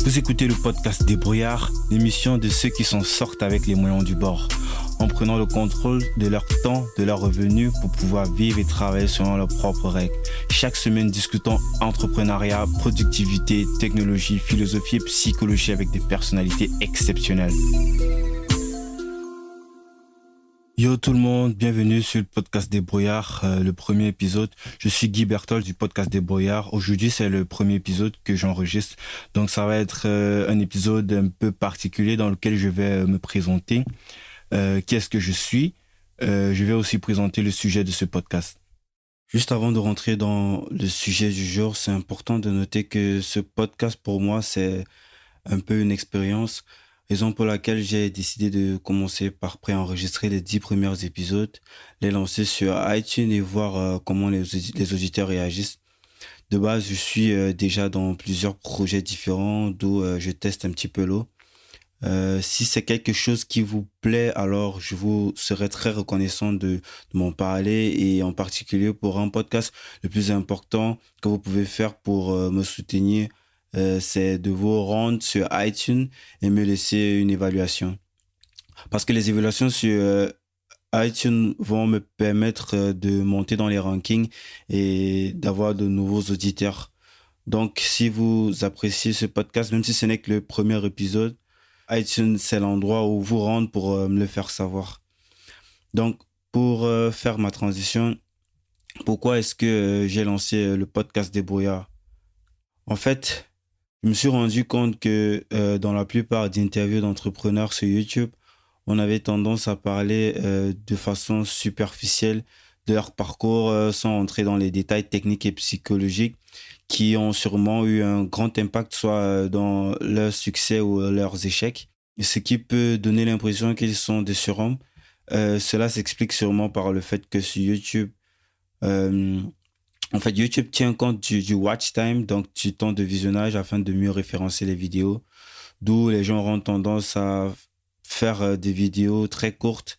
Vous écoutez le podcast Débrouillard, l'émission de ceux qui s'en sortent avec les moyens du bord, en prenant le contrôle de leur temps, de leurs revenus pour pouvoir vivre et travailler selon leurs propres règles. Chaque semaine, discutons entrepreneuriat, productivité, technologie, philosophie et psychologie avec des personnalités exceptionnelles. Yo tout le monde, bienvenue sur le podcast Débrouillard, le premier épisode. Je suis Guy Berthold du podcast Débrouillard. Aujourd'hui, c'est le premier épisode que j'enregistre. Donc, ça va être un épisode un peu particulier dans lequel je vais me présenter. Qui est-ce que je suis? Je vais aussi présenter le sujet de ce podcast. Juste avant de rentrer dans le sujet du jour, c'est important de noter que ce podcast, pour moi, c'est un peu une expérience. Raison pour laquelle j'ai décidé de commencer par préenregistrer les 10 premiers épisodes, les lancer sur iTunes et voir comment les auditeurs réagissent. De base, je suis déjà dans plusieurs projets différents, d'où je teste un petit peu l'eau. Si c'est quelque chose qui vous plaît, alors je vous serais très reconnaissant de m'en parler, et en particulier pour un podcast, le plus important que vous pouvez faire pour me soutenir, c'est de vous rendre sur iTunes et me laisser une évaluation. Parce que les évaluations sur iTunes vont me permettre de monter dans les rankings et d'avoir de nouveaux auditeurs. Donc, si vous appréciez ce podcast, même si ce n'est que le premier épisode, iTunes, c'est l'endroit où vous rendre pour me le faire savoir. Donc, pour faire ma transition, pourquoi est-ce que j'ai lancé le podcast Débrouillard? En fait, je me suis rendu compte que dans la plupart des interviews d'entrepreneurs sur YouTube, on avait tendance à parler de façon superficielle de leur parcours sans entrer dans les détails techniques et psychologiques qui ont sûrement eu un grand impact soit dans leur succès ou leurs échecs, ce qui peut donner l'impression qu'ils sont des surhommes. Cela s'explique sûrement par le fait que sur YouTube, en fait, YouTube tient compte du watch time, donc du temps de visionnage afin de mieux référencer les vidéos, d'où les gens auront tendance à faire des vidéos très courtes.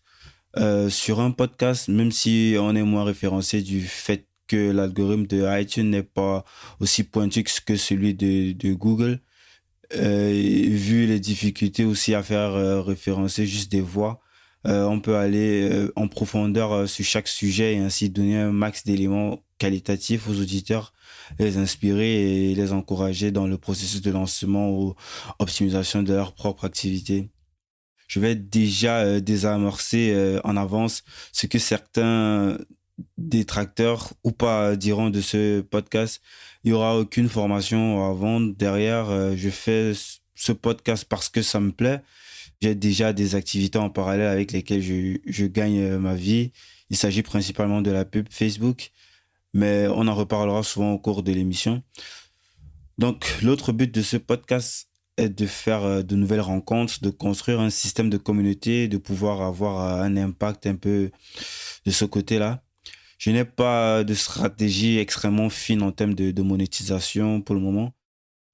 Sur un podcast, même si on est moins référencé du fait que l'algorithme de iTunes n'est pas aussi pointu que celui de Google, vu les difficultés aussi à faire référencer juste des voix, on peut aller en profondeur sur chaque sujet et ainsi donner un max d'éléments qualitatifs aux auditeurs, les inspirer et les encourager dans le processus de lancement ou optimisation de leur propre activité. Je vais déjà désamorcer en avance ce que certains détracteurs ou pas diront de ce podcast. Il n'y aura aucune formation à vendre. Derrière, je fais ce podcast parce que ça me plaît. J'ai déjà des activités en parallèle avec lesquelles je gagne ma vie. Il s'agit principalement de la pub Facebook, mais on en reparlera souvent au cours de l'émission. Donc, l'autre but de ce podcast est de faire de nouvelles rencontres, de construire un système de communauté, de pouvoir avoir un impact un peu de ce côté-là. Je n'ai pas de stratégie extrêmement fine en termes de monétisation pour le moment.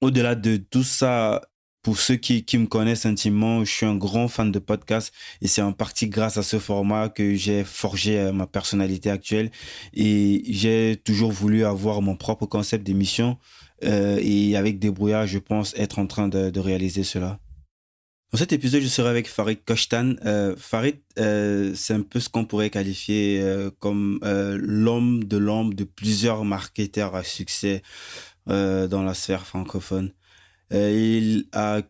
Au-delà de tout ça, pour ceux qui me connaissent intimement, je suis un grand fan de podcasts et c'est en partie grâce à ce format que j'ai forgé ma personnalité actuelle, et j'ai toujours voulu avoir mon propre concept d'émission et avec Débrouillard, je pense être en train de réaliser cela. Dans cet épisode, je serai avec Farid Kochtan. Farid, c'est un peu ce qu'on pourrait qualifier comme l'homme de l'ombre de plusieurs marketeurs à succès dans la sphère francophone. Il a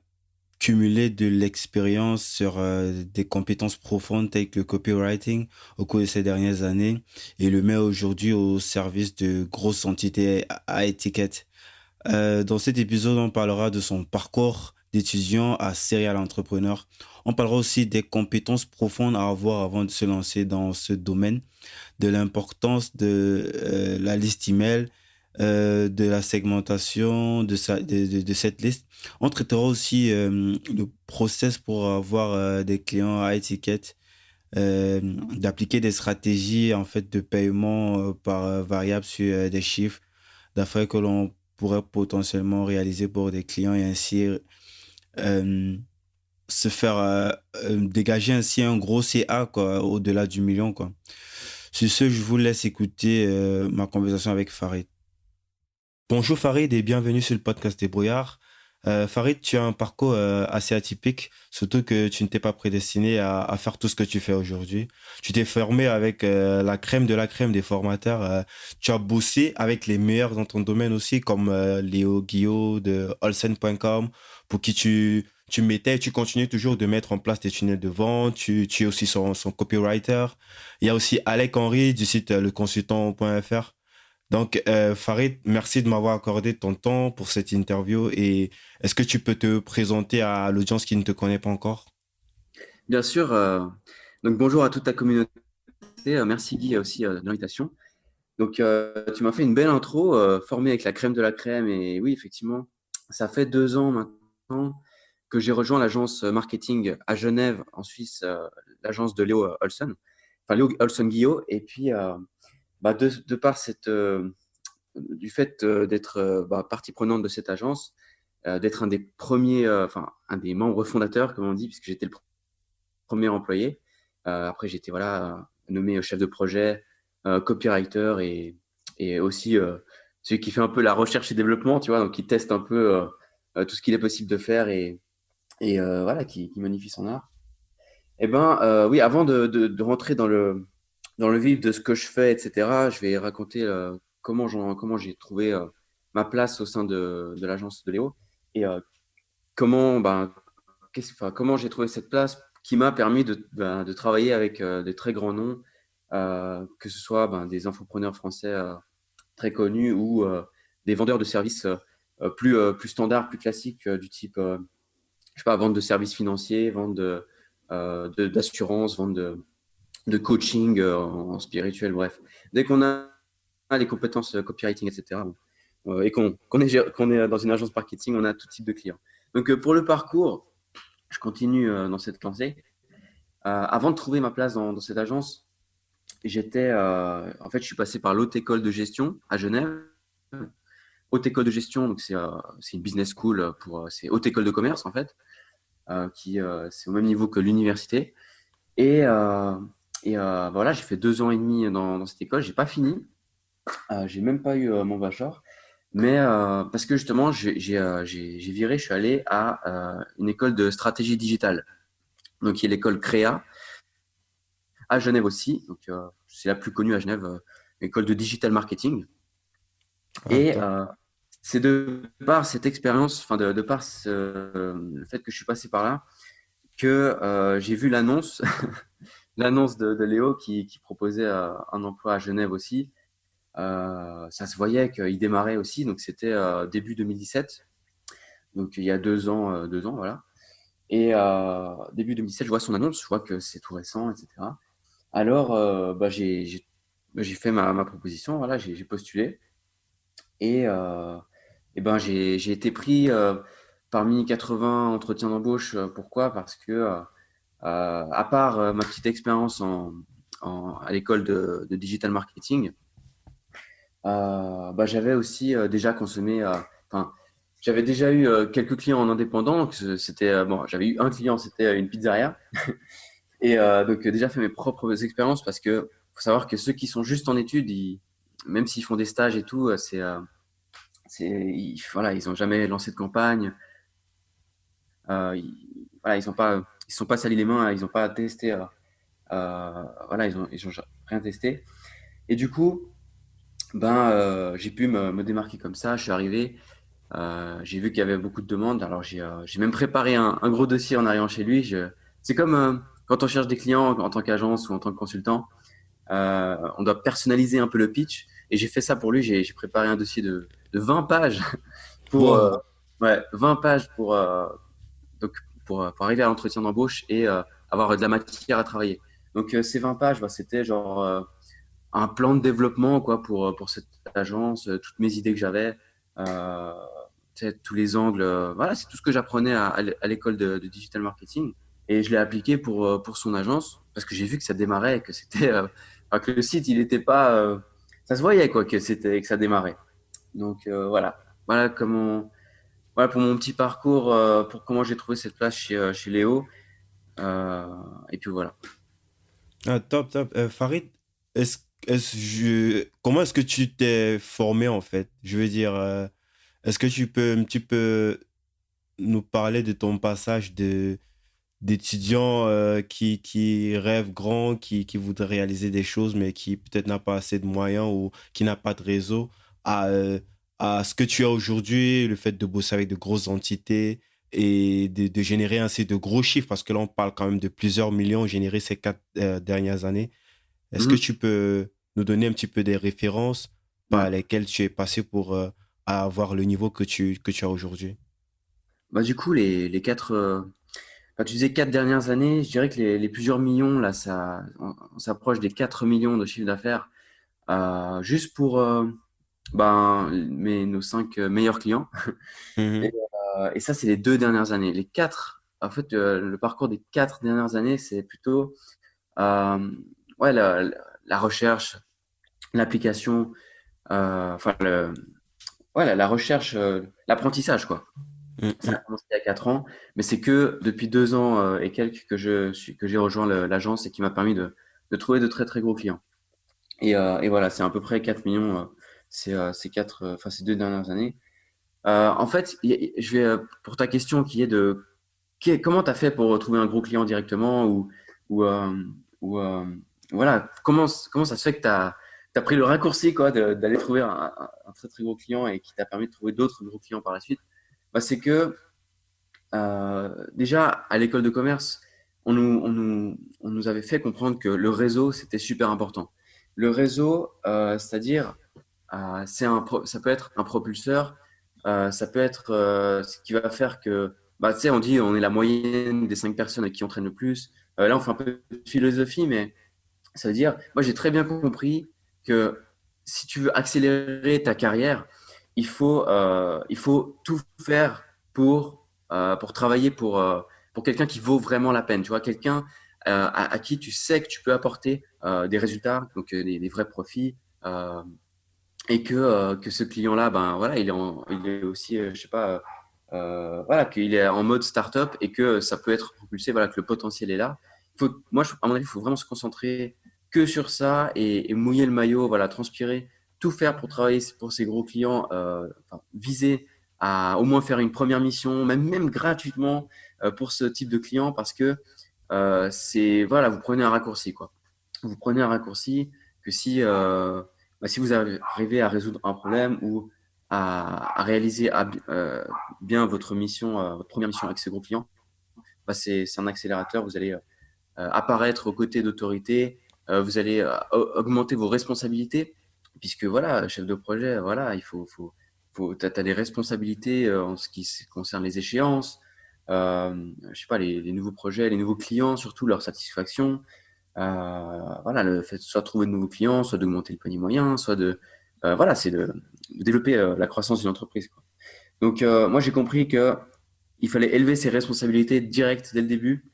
cumulé de l'expérience sur des compétences profondes telles que le copywriting au cours de ces dernières années et le met aujourd'hui au service de grosses entités à étiquette. Dans cet épisode, on parlera de son parcours d'étudiant à serial entrepreneur. On parlera aussi des compétences profondes à avoir avant de se lancer dans ce domaine, de l'importance de la liste email, de la segmentation de cette liste. On traitera aussi le process pour avoir des clients à étiquette, d'appliquer des stratégies en fait de paiement par variable sur des chiffres d'affaires que l'on pourrait potentiellement réaliser pour des clients et ainsi euh, se faire dégager ainsi un gros CA quoi, au-delà du million quoi. Sur ce, je vous laisse écouter ma conversation avec Farid. Bonjour Farid et bienvenue sur le podcast Débrouillard. Farid, tu as un parcours assez atypique, surtout que tu ne t'es pas prédestiné à faire tout ce que tu fais aujourd'hui. Tu t'es formé avec la crème de la crème des formateurs. Tu as bossé avec les meilleurs dans ton domaine aussi, comme Léo Guillot de Olsen.com, pour qui tu mettais, tu continues toujours de mettre en place des tunnels de vente. Tu es aussi son copywriter. Il y a aussi Alec Henry du site leconsultant.fr. Donc, Farid, merci de m'avoir accordé ton temps pour cette interview et est-ce que tu peux te présenter à l'audience qui ne te connaît pas encore? Bien sûr. Donc bonjour à toute ta communauté. Merci Guy aussi de l'invitation. Donc tu m'as fait une belle intro, formé avec la crème de la crème. Et oui, effectivement, ça fait 2 ans maintenant que j'ai rejoint l'agence marketing à Genève, en Suisse, l'agence de Léo Olsen, enfin Léo Olsen Guillot. Et puis, de par du fait d'être partie prenante de cette agence, d'être un des premiers, enfin un des membres fondateurs, comme on dit, puisque j'étais le premier employé. Après, j'étais voilà, nommé chef de projet, copywriter et aussi celui qui fait un peu la recherche et développement, tu vois, donc qui teste un peu tout ce qu'il est possible de faire et voilà, qui magnifie son art. Eh ben, oui, avant de rentrer dans le vif de ce que je fais, etc., je vais raconter comment j'ai trouvé ma place au sein de l'agence de Léo et comment, ben, enfin, comment j'ai trouvé cette place qui m'a permis de travailler avec des très grands noms, que ce soit des infopreneurs français très connus ou des vendeurs de services plus standards, plus classiques, du type, je sais pas, vente de services financiers, vente d'assurance, vente de coaching en spirituel, bref. Dès qu'on a les compétences copywriting, etc., et qu'on est dans une agence marketing, on a tout type de clients. Donc, pour le parcours, je continue dans cette lancée. Avant de trouver ma place dans cette agence, en fait, je suis passé par l'Haute École de Gestion à Genève. Haute École de Gestion, donc c'est une business school c'est Haute École de Commerce en fait, c'est au même niveau que l'université. Et, euh, voilà, j'ai fait 2 ans et demi dans cette école. J'ai pas fini, j'ai même pas eu mon bachelor, mais parce que justement, j'ai viré, je suis allé à une école de stratégie digitale, donc qui est l'école Créa à Genève aussi. Donc, c'est la plus connue à Genève, école de digital marketing. Ah, Et top. c'est de par cette expérience, enfin de par le fait que je suis passé par là, que j'ai vu l'annonce, l'annonce de Léo qui proposait un emploi à Genève aussi. Ça se voyait qu'il démarrait aussi, donc c'était début 2017, donc il y a 2 ans, voilà. Et début 2017, je vois son annonce, je vois que c'est tout récent, etc. Alors, j'ai fait ma proposition, voilà, j'ai postulé et, j'ai été pris parmi 80 entretiens d'embauche. Pourquoi? Parce que, à part ma petite expérience à l'école de digital marketing, j'avais aussi déjà consommé, enfin, j'avais déjà eu quelques clients en indépendant. Donc c'était, bon, j'avais eu un client, c'était une pizzeria. Et donc, déjà fait mes propres expériences parce que faut savoir que ceux qui sont juste en études, même s'ils font des stages et tout, voilà, ils ont jamais lancé de campagne. Voilà, ils sont pas salis les mains, ils ont pas testé. Voilà, ils ont rien testé. Et du coup, j'ai pu me démarquer comme ça. Je suis arrivé, j'ai vu qu'il y avait beaucoup de demandes. Alors, j'ai même préparé un gros dossier en arrivant chez lui. C'est comme quand on cherche des clients en tant qu'agence ou en tant que consultant. On doit personnaliser un peu le pitch. Et j'ai fait ça pour lui. J'ai préparé un dossier de 20 pages pour, Wow. ouais, 20 pages donc, pour arriver à l'entretien d'embauche et avoir de la matière à travailler. Donc, ces 20 pages, c'était genre un plan de développement quoi, pour cette agence, toutes mes idées que j'avais, euh, tous les angles. Voilà, c'est tout ce que j'apprenais à l'école de digital marketing. Et je l'ai appliqué pour son agence parce que j'ai vu que ça démarrait, que c'était, enfin, que le site, il n'était pas. Ça se voyait quoi, que ça démarrait. Donc voilà voilà pour mon petit parcours, pour comment j'ai trouvé cette place chez Léo. Et puis voilà. Ah, top, top. Farid, comment est-ce que tu t'es formé en fait? Je veux dire, est-ce que tu peux un petit peu nous parler de ton passage d'étudiant qui rêve grand, qui voudrait réaliser des choses, mais qui peut-être n'a pas assez de moyens ou qui n'a pas de réseau, à, euh, à ce que tu as aujourd'hui, le fait de bosser avec de grosses entités et de générer ainsi de gros chiffres, parce que là, on parle quand même de plusieurs millions générés ces 4 dernières années. Est-ce que Mhm. tu peux nous donner un petit peu des références Ouais. par lesquelles tu es passé pour avoir le niveau que tu as aujourd'hui? Bah, du coup, les quatre, enfin, tu disais 4 dernières années, je dirais que les plusieurs millions, là, on s'approche des 4 millions de chiffre d'affaires, juste pour nos 5 meilleurs clients. Et, Mhm, et ça, c'est les 2 dernières années. Les quatre, en fait, le parcours des 4 dernières années, c'est plutôt euh, ouais, la recherche, l'application, enfin, la recherche, l'apprentissage, quoi. Ça a mhm, commencé il y a 4 ans, mais c'est que depuis 2 ans et quelques que j'ai rejoint l'agence et qui m'a permis de trouver de très très gros clients. Et voilà, c'est à peu près 4 millions, ces 2 dernières années. En fait, je vais pour ta question qui est comment tu as fait pour trouver un gros client directement ou, euh, ou voilà, comment ça se fait que tu as pris le raccourci quoi, d'aller trouver un très très gros client et qui t'a permis de trouver d'autres gros clients par la suite? Bah, c'est que déjà, à l'école de commerce, on nous avait fait comprendre que le réseau, c'était super important. Le réseau, c'est-à-dire, ça peut être un propulseur, ça peut être ce qui va faire que, bah, tu sais, on dit on est la moyenne des 5 personnes avec qui on traîne le plus. Là, on fait un peu de philosophie, mais ça veut dire, moi, j'ai très bien compris que si tu veux accélérer ta carrière, il faut tout faire pour travailler pour quelqu'un qui vaut vraiment la peine. Tu vois, quelqu'un à qui tu sais que tu peux apporter des résultats, donc des vrais profits, et que ce client-là, ben voilà, il est aussi, je sais pas, voilà, qu'il est en mode startup et que ça peut être propulsé, voilà, que le potentiel est là. À mon avis, il faut vraiment se concentrer que sur ça et mouiller le maillot, voilà, transpirer, tout faire pour travailler pour ces gros clients, enfin, viser à au moins faire une première mission, même gratuitement pour ce type de client parce que voilà, vous prenez un raccourci, quoi. Vous prenez un raccourci que si vous arrivez à résoudre un problème ou à réaliser bien votre mission, votre première mission avec ces gros clients, bah, c'est un accélérateur. Vous allez apparaître aux côtés d'autorités, vous allez augmenter vos responsabilités, puisque voilà, chef de projet, voilà, t'as des responsabilités en ce qui concerne les échéances, je sais pas, les nouveaux projets, les nouveaux clients, surtout leur satisfaction. Voilà, le fait soit de trouver de nouveaux clients, soit d'augmenter le panier moyen, voilà, c'est de développer la croissance d'une entreprise, quoi. Donc, moi, j'ai compris que il fallait élever ses responsabilités directes dès le début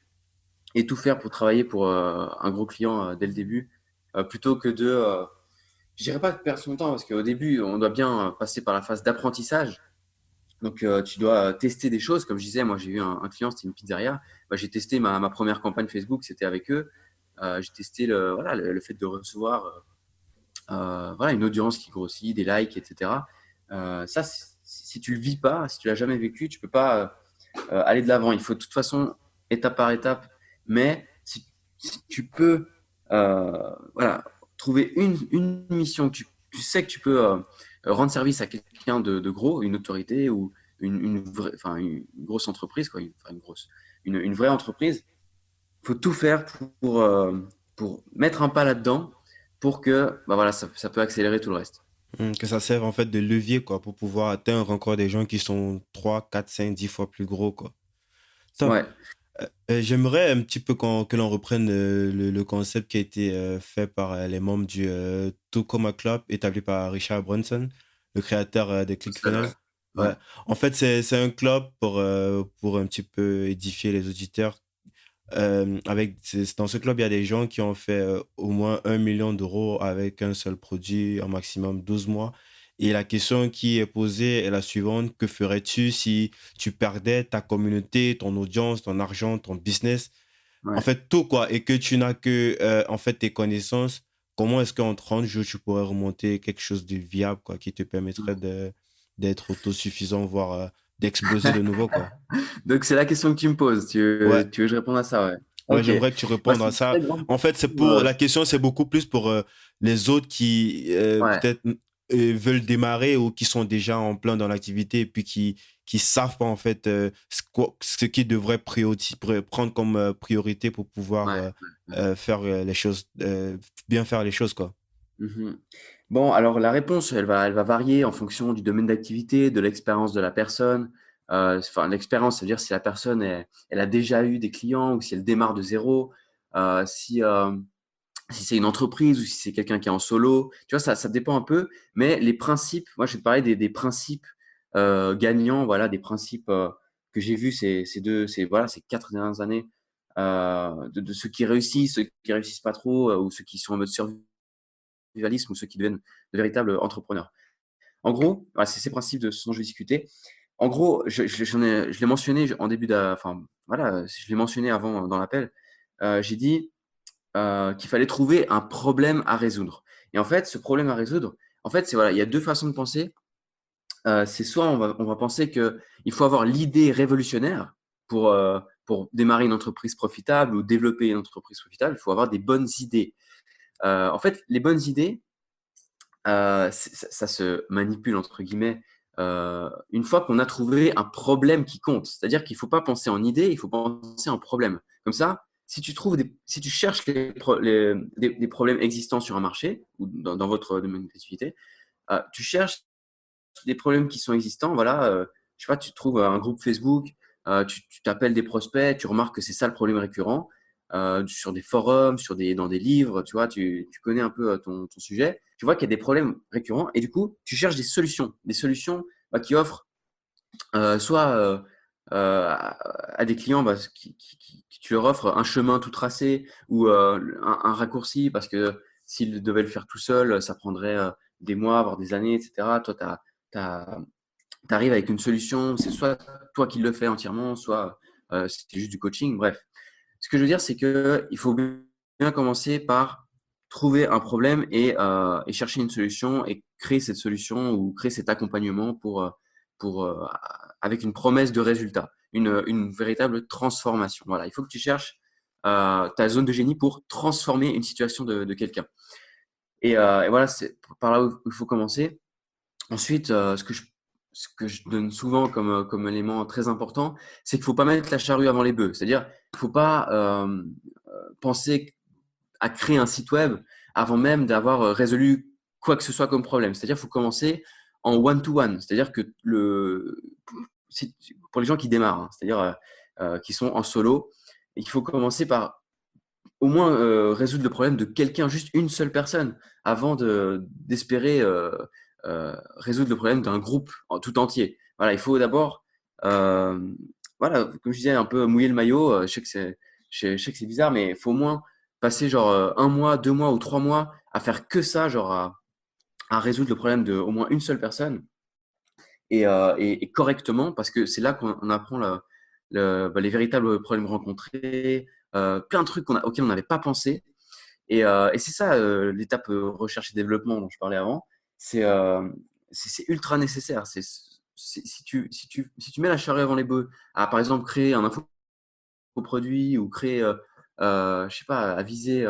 et tout faire pour travailler pour un gros client dès le début, plutôt que je dirais pas de perdre son temps, parce qu'au début, on doit bien passer par la phase d'apprentissage. Donc, tu dois tester des choses. Comme je disais, moi, j'ai eu un client, c'était une pizzeria. Bah, j'ai testé ma première campagne Facebook, c'était avec eux. J'ai testé voilà, le fait de recevoir voilà, une audience qui grossit, des likes, etc. Ça, si tu le vis pas, si tu l'as jamais vécu, tu peux pas aller de l'avant. Il faut de toute façon, étape par étape. Mais si tu peux voilà, trouver une mission que tu sais que tu peux rendre service à quelqu'un de gros, une autorité ou une grosse entreprise, quoi, une vraie entreprise, il faut tout faire pour mettre un pas là-dedans pour que bah voilà, ça peut accélérer tout le reste. Que ça serve en fait de levier quoi, pour pouvoir atteindre encore des gens qui sont 3 4 5 10 fois plus gros quoi. Top. Ouais, J'aimerais un petit peu que l'on reprenne le concept qui a été fait par les membres du Tacoma Club, établi par Richard Branson, le créateur de ClickFunnels. ouais, Ouais. En fait, c'est un club pour un petit peu édifier les auditeurs. Dans ce club, il y a des gens qui ont fait au moins 1 million d'euros avec un seul produit en maximum 12 mois. Et la question qui est posée est la suivante. Que ferais-tu si tu perdais ta communauté, ton audience, ton argent, ton business, en ouais. fait tout quoi, et que tu n'as que en fait tes connaissances? Comment est-ce qu'en 30 jours, tu pourrais remonter quelque chose de viable quoi, qui te permettrait d'être autosuffisant, voire d'exploser de nouveau, quoi. Donc, c'est la question que tu me poses. Ouais. Tu veux que je réponde à ça, ouais. Ouais, Ok. j'aimerais que tu Moi, répondes c'est à une ça. très grande. En fait, c'est pour la question, c'est beaucoup plus pour les autres qui Ouais, peut-être veulent démarrer ou qui sont déjà en plein dans l'activité et puis qui savent pas en fait ce qu'ils devraient prendre comme priorité pour pouvoir ouais. faire les choses bien faire les choses quoi. Mhm. Bon, alors la réponse, elle va varier en fonction du domaine d'activité, de l'expérience de la personne. Enfin, l'expérience, ça veut dire si la personne, elle a déjà eu des clients ou si elle démarre de zéro, si, si c'est une entreprise ou si c'est quelqu'un qui est en solo. Tu vois, ça dépend un peu. Mais les principes, moi, je vais te parler des principes gagnants, voilà, des principes que j'ai vus voilà, ces 4 dernières années, de ceux qui réussissent, ceux qui réussissent pas trop, ou ceux qui sont en mode survivalisme ou ceux qui deviennent de véritables entrepreneurs. En gros, voilà, c'est ces principes de ce dont je vais discuter. En gros, je l'ai mentionné en début enfin, voilà, je l'ai mentionné avant dans l'appel. J'ai dit qu'il fallait trouver un problème à résoudre. Et en fait, ce problème à résoudre, en fait, c'est voilà, il y a deux façons de penser. C'est soit on va penser qu'il faut avoir l'idée révolutionnaire pour démarrer une entreprise profitable ou développer une entreprise profitable. Il faut avoir des bonnes idées. En fait, les bonnes idées, ça se «manipule» entre guillemets, une fois qu'on a trouvé un problème qui compte. C'est-à-dire qu'il ne faut pas penser en idée, il faut penser en problème. Comme ça, si tu cherches des problèmes existants sur un marché ou dans votre domaine d'activité, tu cherches des problèmes qui sont existants, voilà, je sais pas, tu trouves un groupe Facebook, tu t'appelles des prospects, tu remarques que c'est ça le problème récurrent, sur des forums, dans des livres, tu vois, tu connais un peu ton sujet, tu vois qu'il y a des problèmes récurrents et du coup, tu cherches des solutions bah, qui offrent soit à des clients bah, qui tu leur offres un chemin tout tracé ou un raccourci parce que s'ils devaient le faire tout seuls, ça prendrait des mois, voire des années, etc. Toi, tu arrives avec une solution, c'est soit toi qui le fais entièrement, soit c'est juste du coaching. Bref, ce que je veux dire, c'est qu'il faut bien commencer par trouver un problème et chercher une solution et créer cette solution ou créer cet accompagnement pour, avec une promesse de résultat, une véritable transformation. Voilà, il faut que tu cherches ta zone de génie pour transformer une situation de quelqu'un. Et voilà, c'est par là où il faut commencer. Ensuite, ce que je donne souvent comme élément très important, c'est qu'il ne faut pas mettre la charrue avant les bœufs. C'est-à-dire, il ne faut pas penser à créer un site web avant même d'avoir résolu quoi que ce soit comme problème. C'est-à-dire, il faut commencer en one-to-one. C'est-à-dire que pour les gens qui démarrent, hein, c'est-à-dire qui sont en solo, il faut commencer par au moins résoudre le problème de quelqu'un, juste une seule personne, avant d'espérer résoudre le problème d'un groupe tout entier. Voilà, il faut d'abord, voilà, comme je disais, un peu mouiller le maillot. Je sais que c'est bizarre, mais il faut au moins passer genre un mois, 2 mois ou 3 mois à faire que ça, genre à résoudre le problème de au moins une seule personne et correctement, parce que c'est là qu'on apprend bah, les véritables problèmes rencontrés, plein de trucs auxquels on n'avait pas pensé. Et c'est ça l'étape recherche et développement dont je parlais avant. C'est c'est ultra nécessaire. Si tu mets la charrue avant les bœufs, à par exemple créer un infoproduit ou créer, je sais pas, à viser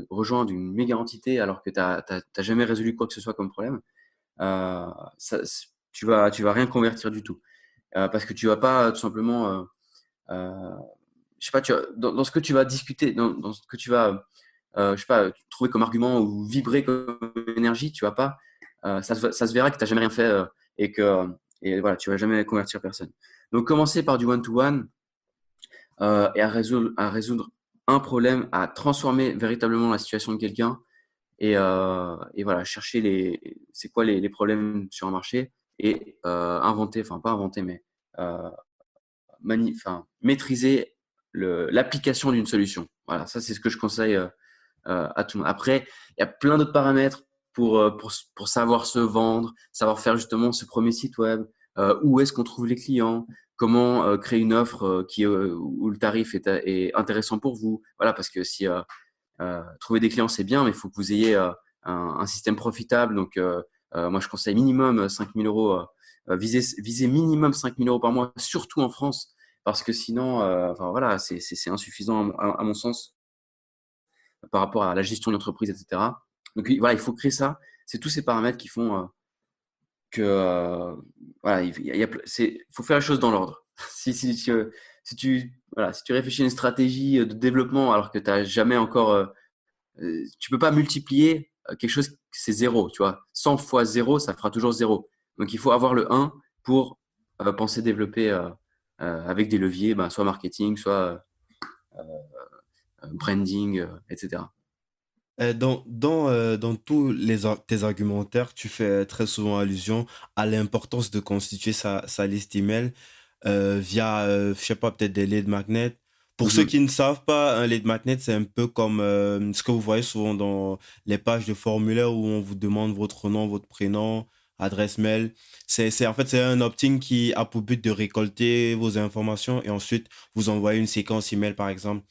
rejoindre une méga entité alors que tu n'as jamais résolu quoi que ce soit comme problème, ça, tu vas rien convertir du tout. Parce que tu vas pas tout simplement, je sais pas, dans ce que tu vas discuter, dans ce que tu vas, je sais pas, trouver comme argument ou vibrer comme énergie, tu vas pas, ça se verra que tu n'as jamais rien fait et que et voilà, tu vas jamais convertir personne. Donc commencer par du one-to-one et à résoudre un problème, à transformer véritablement la situation de quelqu'un et voilà, chercher c'est quoi les problèmes sur un marché et inventer, enfin pas inventer, mais euh, enfin, maîtriser l'application d'une solution. Voilà, ça c'est ce que je conseille à tout le monde. Après, il y a plein d'autres paramètres pour savoir se vendre, savoir faire justement ce premier site web, où est-ce qu'on trouve les clients, comment créer une offre où le tarif est intéressant pour vous. Voilà, parce que si trouver des clients, c'est bien, mais il faut que vous ayez un système profitable. Donc, Moi, je conseille minimum 5 000 euros, viser minimum 5 000 euros par mois, surtout en France, parce que sinon, enfin, voilà, c'est insuffisant à mon sens par rapport à la gestion d'entreprise, etc. Donc voilà, il faut créer ça. C'est tous ces paramètres qui font que voilà, faut faire les choses dans l'ordre. Si tu réfléchis à une stratégie de développement alors que tu n'as jamais encore, tu peux pas multiplier quelque chose, c'est zéro, tu vois. 100 fois zéro, ça fera toujours zéro. Donc il faut avoir le 1 pour penser développer avec des leviers, ben, soit marketing, soit branding, etc. Dans tous tes argumentaires, tu fais très souvent allusion à l'importance de constituer sa liste email via, je sais pas, peut-être des lead magnets. Pour ceux Mhm. qui ne savent pas, un lead magnet, c'est un peu comme ce que vous voyez souvent dans les pages de formulaire où on vous demande votre nom, votre prénom, adresse mail. En fait, c'est un opt-in qui a pour but de récolter vos informations et ensuite vous envoyer une séquence email, par exemple.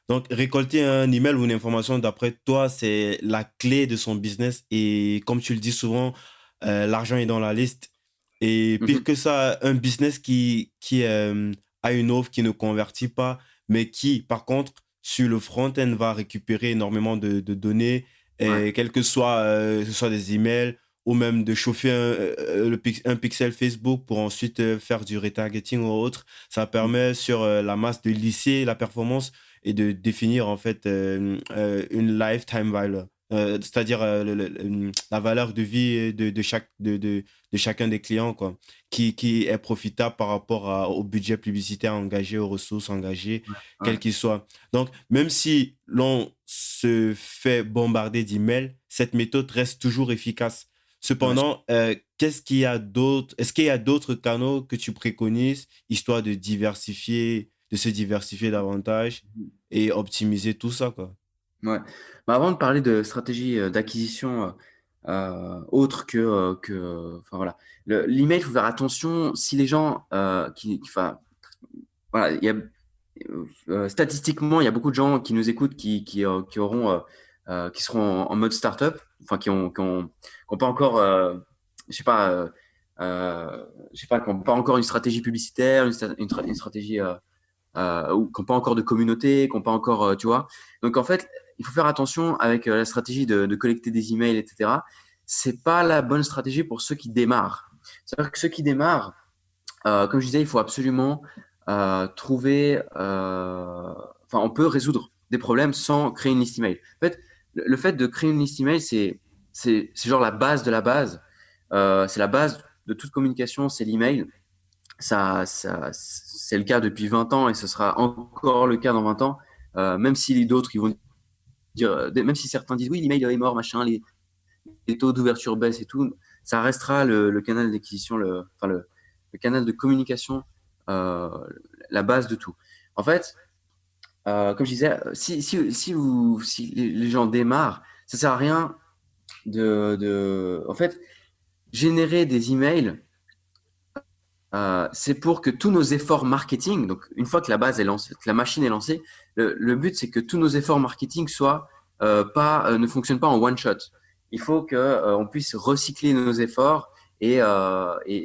Donc, récolter un email ou une information, d'après toi, c'est la clé de son business. Et comme tu le dis souvent, l'argent est dans la liste. Et pire Mhm. que ça, un business qui a une offre qui ne convertit pas, mais qui, par contre, sur le front-end, va récupérer énormément de données, Ouais, et quel que soit, ce soit des emails, ou même de chauffer un pixel Facebook pour ensuite faire du retargeting ou autre. Ça permet sur la masse de lisser la performance et de définir en fait une lifetime value. C'est-à-dire la valeur de vie de chacun des clients, quoi, qui est profitable par rapport au budget publicitaire engagé, aux ressources engagées, ouais, quel qu'il soit. Donc, même si l'on se fait bombarder d'emails, cette méthode reste toujours efficace. ouais. Cependant, qu'est-ce qu'il y a d'autre? Est-ce qu'il y a d'autres canaux que tu préconises, histoire de se diversifier davantage et optimiser tout ça, quoi? Ouais. Bah, avant de parler de stratégie d'acquisition autre enfin voilà, l'email, il faut faire attention si les gens enfin, voilà, statistiquement, il y a beaucoup de gens qui nous écoutent qui auront, qui seront en mode startup, enfin qui ont pas encore, je sais pas, je sais pas, qui n'ont pas encore une stratégie publicitaire, une stratégie ou qui n'ont pas encore de communauté, qui n'ont pas encore, tu vois. Donc en fait, il faut faire attention avec la stratégie de collecter des emails, etc. C'est pas la bonne stratégie pour ceux qui démarrent. C'est-à-dire que ceux qui démarrent, comme je disais, il faut absolument trouver. Enfin, on peut résoudre des problèmes sans créer une liste email. En fait, le fait de créer une liste email, c'est genre la base de la base. C'est la base de toute communication, c'est l'email. C'est le cas depuis 20 ans et ce sera encore le cas dans 20 ans. Même si d'autres ils vont dire, même si certains disent oui, l'email est mort, machin, les taux d'ouverture baissent et tout, ça restera le canal d'acquisition, enfin le canal de communication, euh, la base de tout. En fait, comme je disais, si les gens démarrent, ça sert à rien en fait, générer des emails. C'est pour que tous nos efforts marketing, donc une fois que la base est lancée, que la machine est lancée, le but c'est que tous nos efforts marketing ne fonctionnent pas en one shot. Il faut que on puisse recycler nos efforts et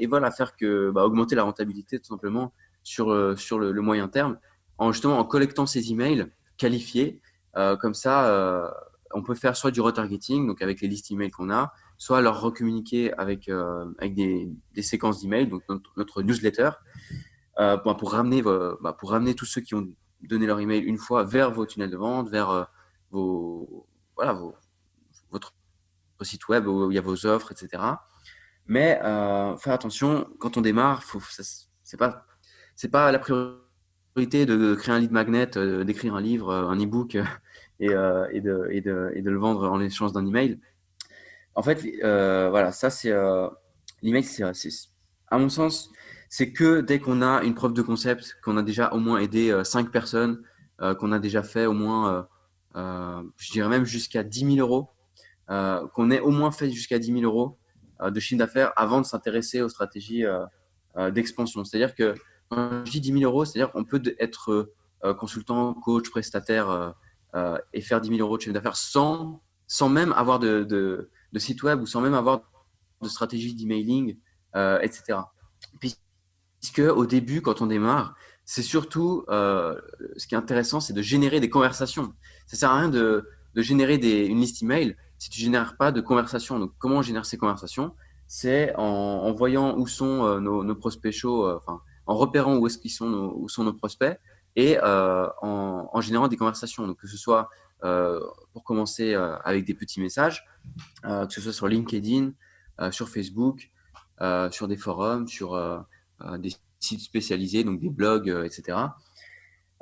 voilà faire que augmenter la rentabilité tout simplement sur le moyen terme en justement en collectant ces emails qualifiés. Comme ça, on peut faire soit du retargeting, donc avec les listes emails qu'on a, soit leur recommuniquer avec des séquences d'emails, donc notre newsletter, pour ramener tous ceux qui ont donné leur email une fois vers vos tunnels de vente, vers vos, voilà, votre site web où il y a vos offres, etc. Mais faire attention, quand on démarre, c'est pas la priorité de créer un lead magnet, d'écrire un livre, un e-book et de le vendre en échange d'un email. En fait, voilà, ça c'est l'email, à mon sens, c'est que dès qu'on a une preuve de concept, qu'on a déjà au moins aidé 5 personnes, qu'on a déjà fait au moins, je dirais même jusqu'à 10 000 euros, qu'on ait au moins fait jusqu'à 10 000 euros de chiffre d'affaires avant de s'intéresser aux stratégies d'expansion. C'est-à-dire que quand je dis 10 000 euros, c'est-à-dire qu'on peut être consultant, coach, prestataire et faire 10 000 euros de chiffre d'affaires sans même avoir de site web ou sans même avoir de stratégie d'emailing, etc. Puisque au début, quand on démarre, c'est surtout ce qui est intéressant, c'est de générer des conversations. Ça sert à rien de générer une liste email si tu génères pas de conversations. Donc, comment on génère ces conversations? C'est en voyant où sont nos prospects chauds, enfin, en repérant où est-ce qu'ils sont où sont nos prospects et en générant des conversations. Donc, que ce soit pour commencer avec des petits messages, que ce soit sur LinkedIn, sur Facebook, sur des forums, sur des sites spécialisés, donc des blogs, etc.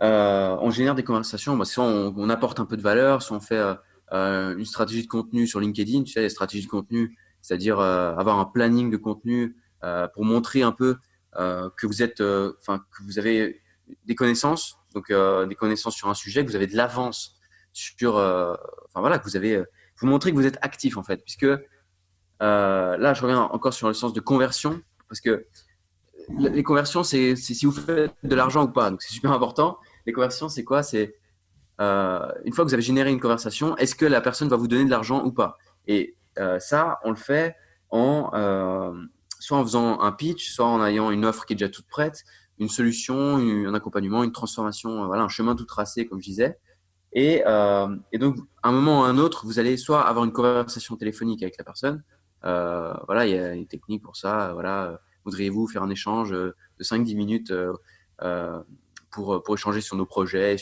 On génère des conversations. Bah, soit on apporte un peu de valeur, soit on fait une stratégie de contenu sur LinkedIn. Tu sais, les stratégies de contenu, c'est-à-dire avoir un planning de contenu pour montrer un peu que vous êtes, que vous avez des connaissances, donc des connaissances sur un sujet, que vous avez de l'avance sur, voilà, que vous avez, vous montrez que vous êtes actif en fait, puisque là, je reviens encore sur le sens de conversion, parce que les conversions, c'est si vous faites de l'argent ou pas. Donc, c'est super important. Les conversions, c'est quoi? C'est une fois que vous avez généré une conversation, est-ce que la personne va vous donner de l'argent ou pas? Et ça, on le fait soit en faisant un pitch, soit en ayant une offre qui est déjà toute prête, une solution, un accompagnement, une transformation, voilà, un chemin tout tracé, comme je disais. Et donc, à un moment ou à un autre, vous allez soit avoir une conversation téléphonique avec la personne. Voilà, il y a une technique pour ça. Voilà, voudriez-vous faire un échange de 5-10 minutes pour échanger sur nos projets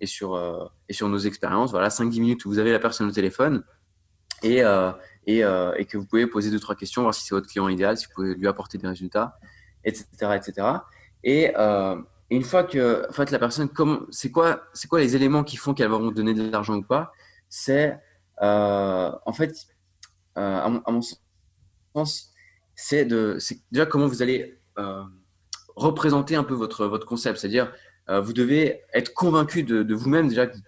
et sur nos expériences. Voilà, 5-10 minutes où vous avez la personne au téléphone et, et que vous pouvez poser 2-3 questions, voir si c'est votre client idéal, si vous pouvez lui apporter des résultats, etc. etc. Et, une fois que en fait, la personne, c'est quoi les éléments qui font qu'elle va vous donner de l'argent ou pas? C'est en fait, à mon sens, c'est déjà comment vous allez représenter un peu votre concept. C'est-à-dire, vous devez être convaincu de vous-même déjà que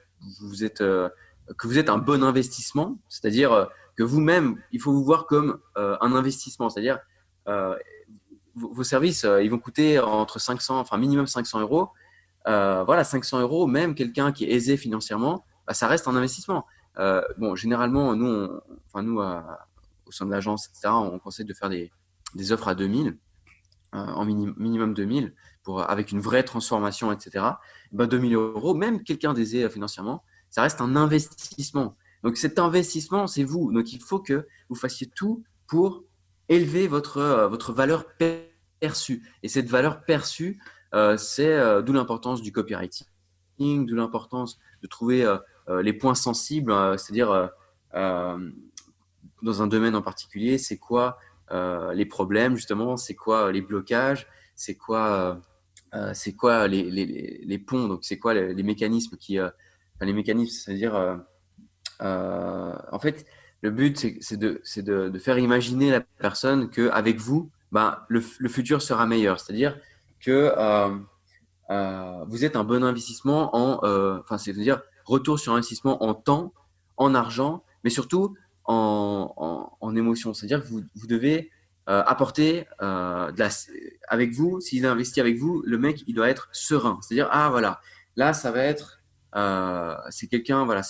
vous êtes un bon investissement. C'est-à-dire que vous-même, il faut vous voir comme un investissement. C'est-à-dire, euh, vos services, ils vont coûter entre 500, enfin minimum 500 euros. Voilà, 500 euros, même quelqu'un qui est aisé financièrement, bah, ça reste un investissement. Bon, généralement, nous, au sein de l'agence, etc., on conseille de faire des offres à 2000, en minimum 2000, avec une vraie transformation, etc. Bah, 2000 euros, même quelqu'un d'aisé financièrement, ça reste un investissement. Donc cet investissement, c'est vous. Donc il faut que vous fassiez tout pour élever votre valeur perçue. Et cette valeur perçue, c'est d'où l'importance du copywriting, d'où l'importance de trouver les points sensibles, c'est-à-dire dans un domaine en particulier, c'est quoi les problèmes justement, c'est quoi les blocages, c'est quoi les ponts, donc c'est quoi les mécanismes les mécanismes, c'est-à-dire en fait le but c'est de faire imaginer la personne qu'avec vous, ben, le futur sera meilleur, c'est-à-dire que vous êtes un bon investissement c'est-à-dire retour sur investissement en temps, en argent, mais surtout en émotion. C'est-à-dire que vous devez apporter avec vous, s'il investit avec vous, le mec, il doit être serein. C'est-à-dire, ah voilà, là, ça va être, c'est quelqu'un, voilà,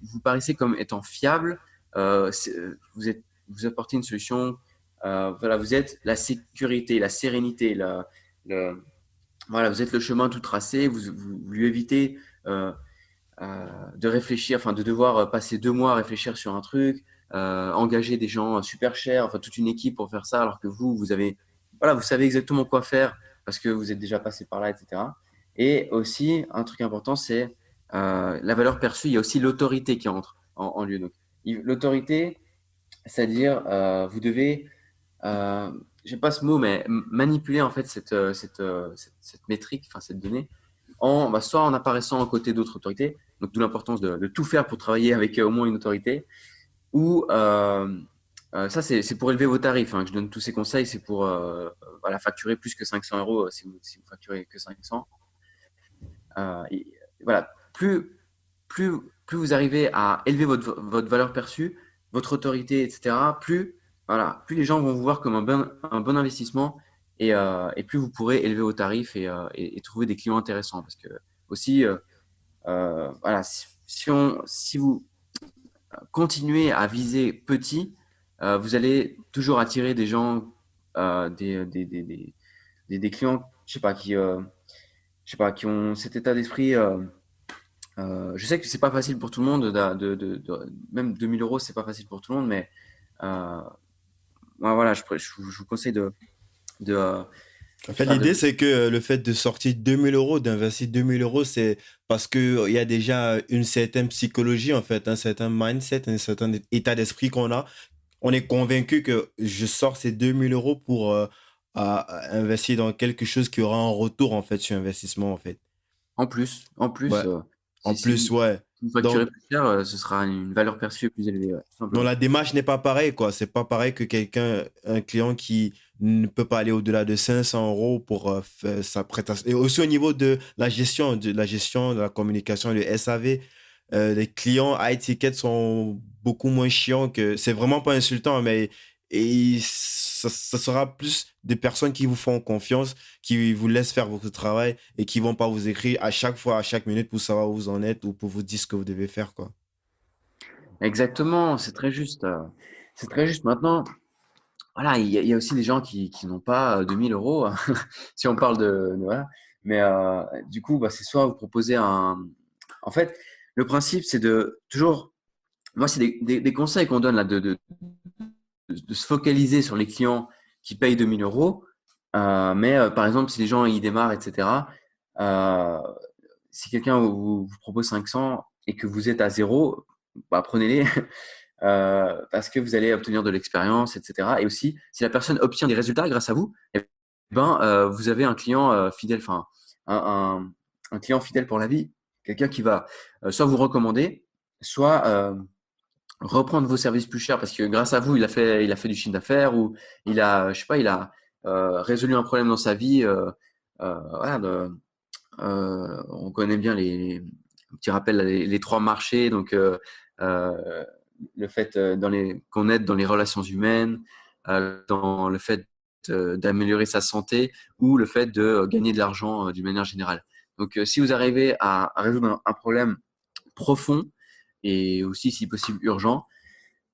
vous paraissez comme étant fiable, vous apportez une solution, voilà, vous êtes la sécurité, la sérénité, le, voilà, vous êtes le chemin tout tracé, vous lui évitez de réfléchir, enfin de devoir passer 2 mois à réfléchir sur un truc, engager des gens super chers, enfin toute une équipe pour faire ça, alors que voilà, vous savez exactement quoi faire parce que vous êtes déjà passé par là, etc. Et aussi, un truc important, c'est la valeur perçue. Il y a aussi l'autorité qui entre en lieu. Donc, l'autorité, c'est-à-dire, vous devez j'ai pas ce mot, mais manipuler en fait cette métrique, enfin cette donnée, soit en apparaissant à côté d'autres autorités, donc d'où l'importance de tout faire pour travailler avec au moins une autorité, ou ça c'est pour élever vos tarifs, hein, que je donne tous ces conseils, c'est pour voilà, facturer plus que 500 euros si vous facturez que 500. Voilà, plus vous arrivez à élever votre valeur perçue, votre autorité, etc., plus les gens vont vous voir comme un bon investissement et plus vous pourrez élever vos tarifs et trouver des clients intéressants. Parce que aussi, voilà, si vous continuez à viser petit, vous allez toujours attirer des gens, des clients, je sais pas, qui ont cet état d'esprit. Je sais que c'est pas facile pour tout le monde, même 2 000 euros, c'est pas facile pour tout le monde, mais euh, ouais, voilà, je vous conseille de, euh, En je sais fait, pas, l'idée, c'est que le fait de sortir 2000 euros, d'investir 2000 euros, c'est parce qu'il y a déjà une certaine psychologie, en fait, un certain mindset, un certain état d'esprit qu'on a. On est convaincu que je sors ces 2000 euros pour investir dans quelque chose qui aura un retour, en fait, sur investissement, en fait. en plus, Ouais, en si plus, ouais. vous facturez Donc, plus cher, ce sera une valeur perçue plus élevée, ouais, tout Donc simplement. la démarche n'est pas pareille, quoi. C'est pas pareil que un client qui ne peut pas aller au-delà de 500 euros pour faire sa prestation. Et aussi au niveau de la communication, le SAV, les clients high ticket sont beaucoup moins chiants que. C'est vraiment pas insultant, mais ça sera plus des personnes qui vous font confiance, qui vous laissent faire votre travail et qui vont pas vous écrire à chaque fois, à chaque minute pour savoir où vous en êtes ou pour vous dire ce que vous devez faire, quoi. Exactement, c'est très juste. C'est très juste. Maintenant, voilà, il y a aussi des gens qui n'ont pas 2 000 euros, si on parle voilà. Mais du coup, bah, c'est soit vous proposez un. En fait, le principe, c'est de toujours. Moi, c'est des conseils qu'on donne là, de se focaliser sur les clients qui payent 2 000 euros. Mais par exemple, si les gens ils démarrent, etc., euh, si quelqu'un vous propose 500 et que vous êtes à zéro, bah, prenez-les parce que vous allez obtenir de l'expérience, etc. Et aussi, si la personne obtient des résultats grâce à vous, eh ben, vous avez un client fidèle, enfin, un, un client fidèle pour la vie, quelqu'un qui va soit vous recommander, soit reprendre vos services plus chers parce que grâce à vous, il a fait du chiffre d'affaires ou il a, je sais pas, il a résolu un problème dans sa vie. Voilà, on connaît bien un petit rappel, les trois marchés. Donc, euh, le fait qu'on aide dans les relations humaines, dans le fait d'améliorer sa santé ou le fait de gagner de l'argent d'une manière générale. Donc, si vous arrivez à résoudre un problème profond et aussi, si possible, urgent,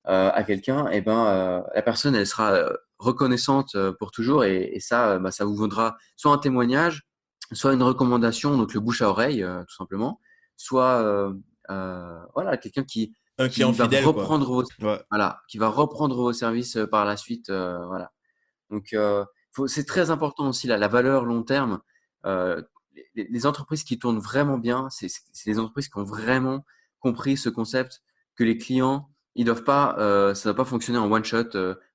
à quelqu'un, et ben, la personne, elle sera reconnaissante pour toujours et ça, bah, ça vous vaudra soit un témoignage, soit une recommandation, donc le bouche à oreille, tout simplement, soit voilà, quelqu'un Un client qui va fidèle, quoi. reprendre vos, Ouais. voilà, qui va reprendre vos services par la suite. Voilà. Donc, c'est très important aussi la valeur long terme. Euh, les entreprises qui tournent vraiment bien, c'est les entreprises qui ont vraiment compris ce concept que les clients, ils doivent pas, ça ne doit pas fonctionner en one shot.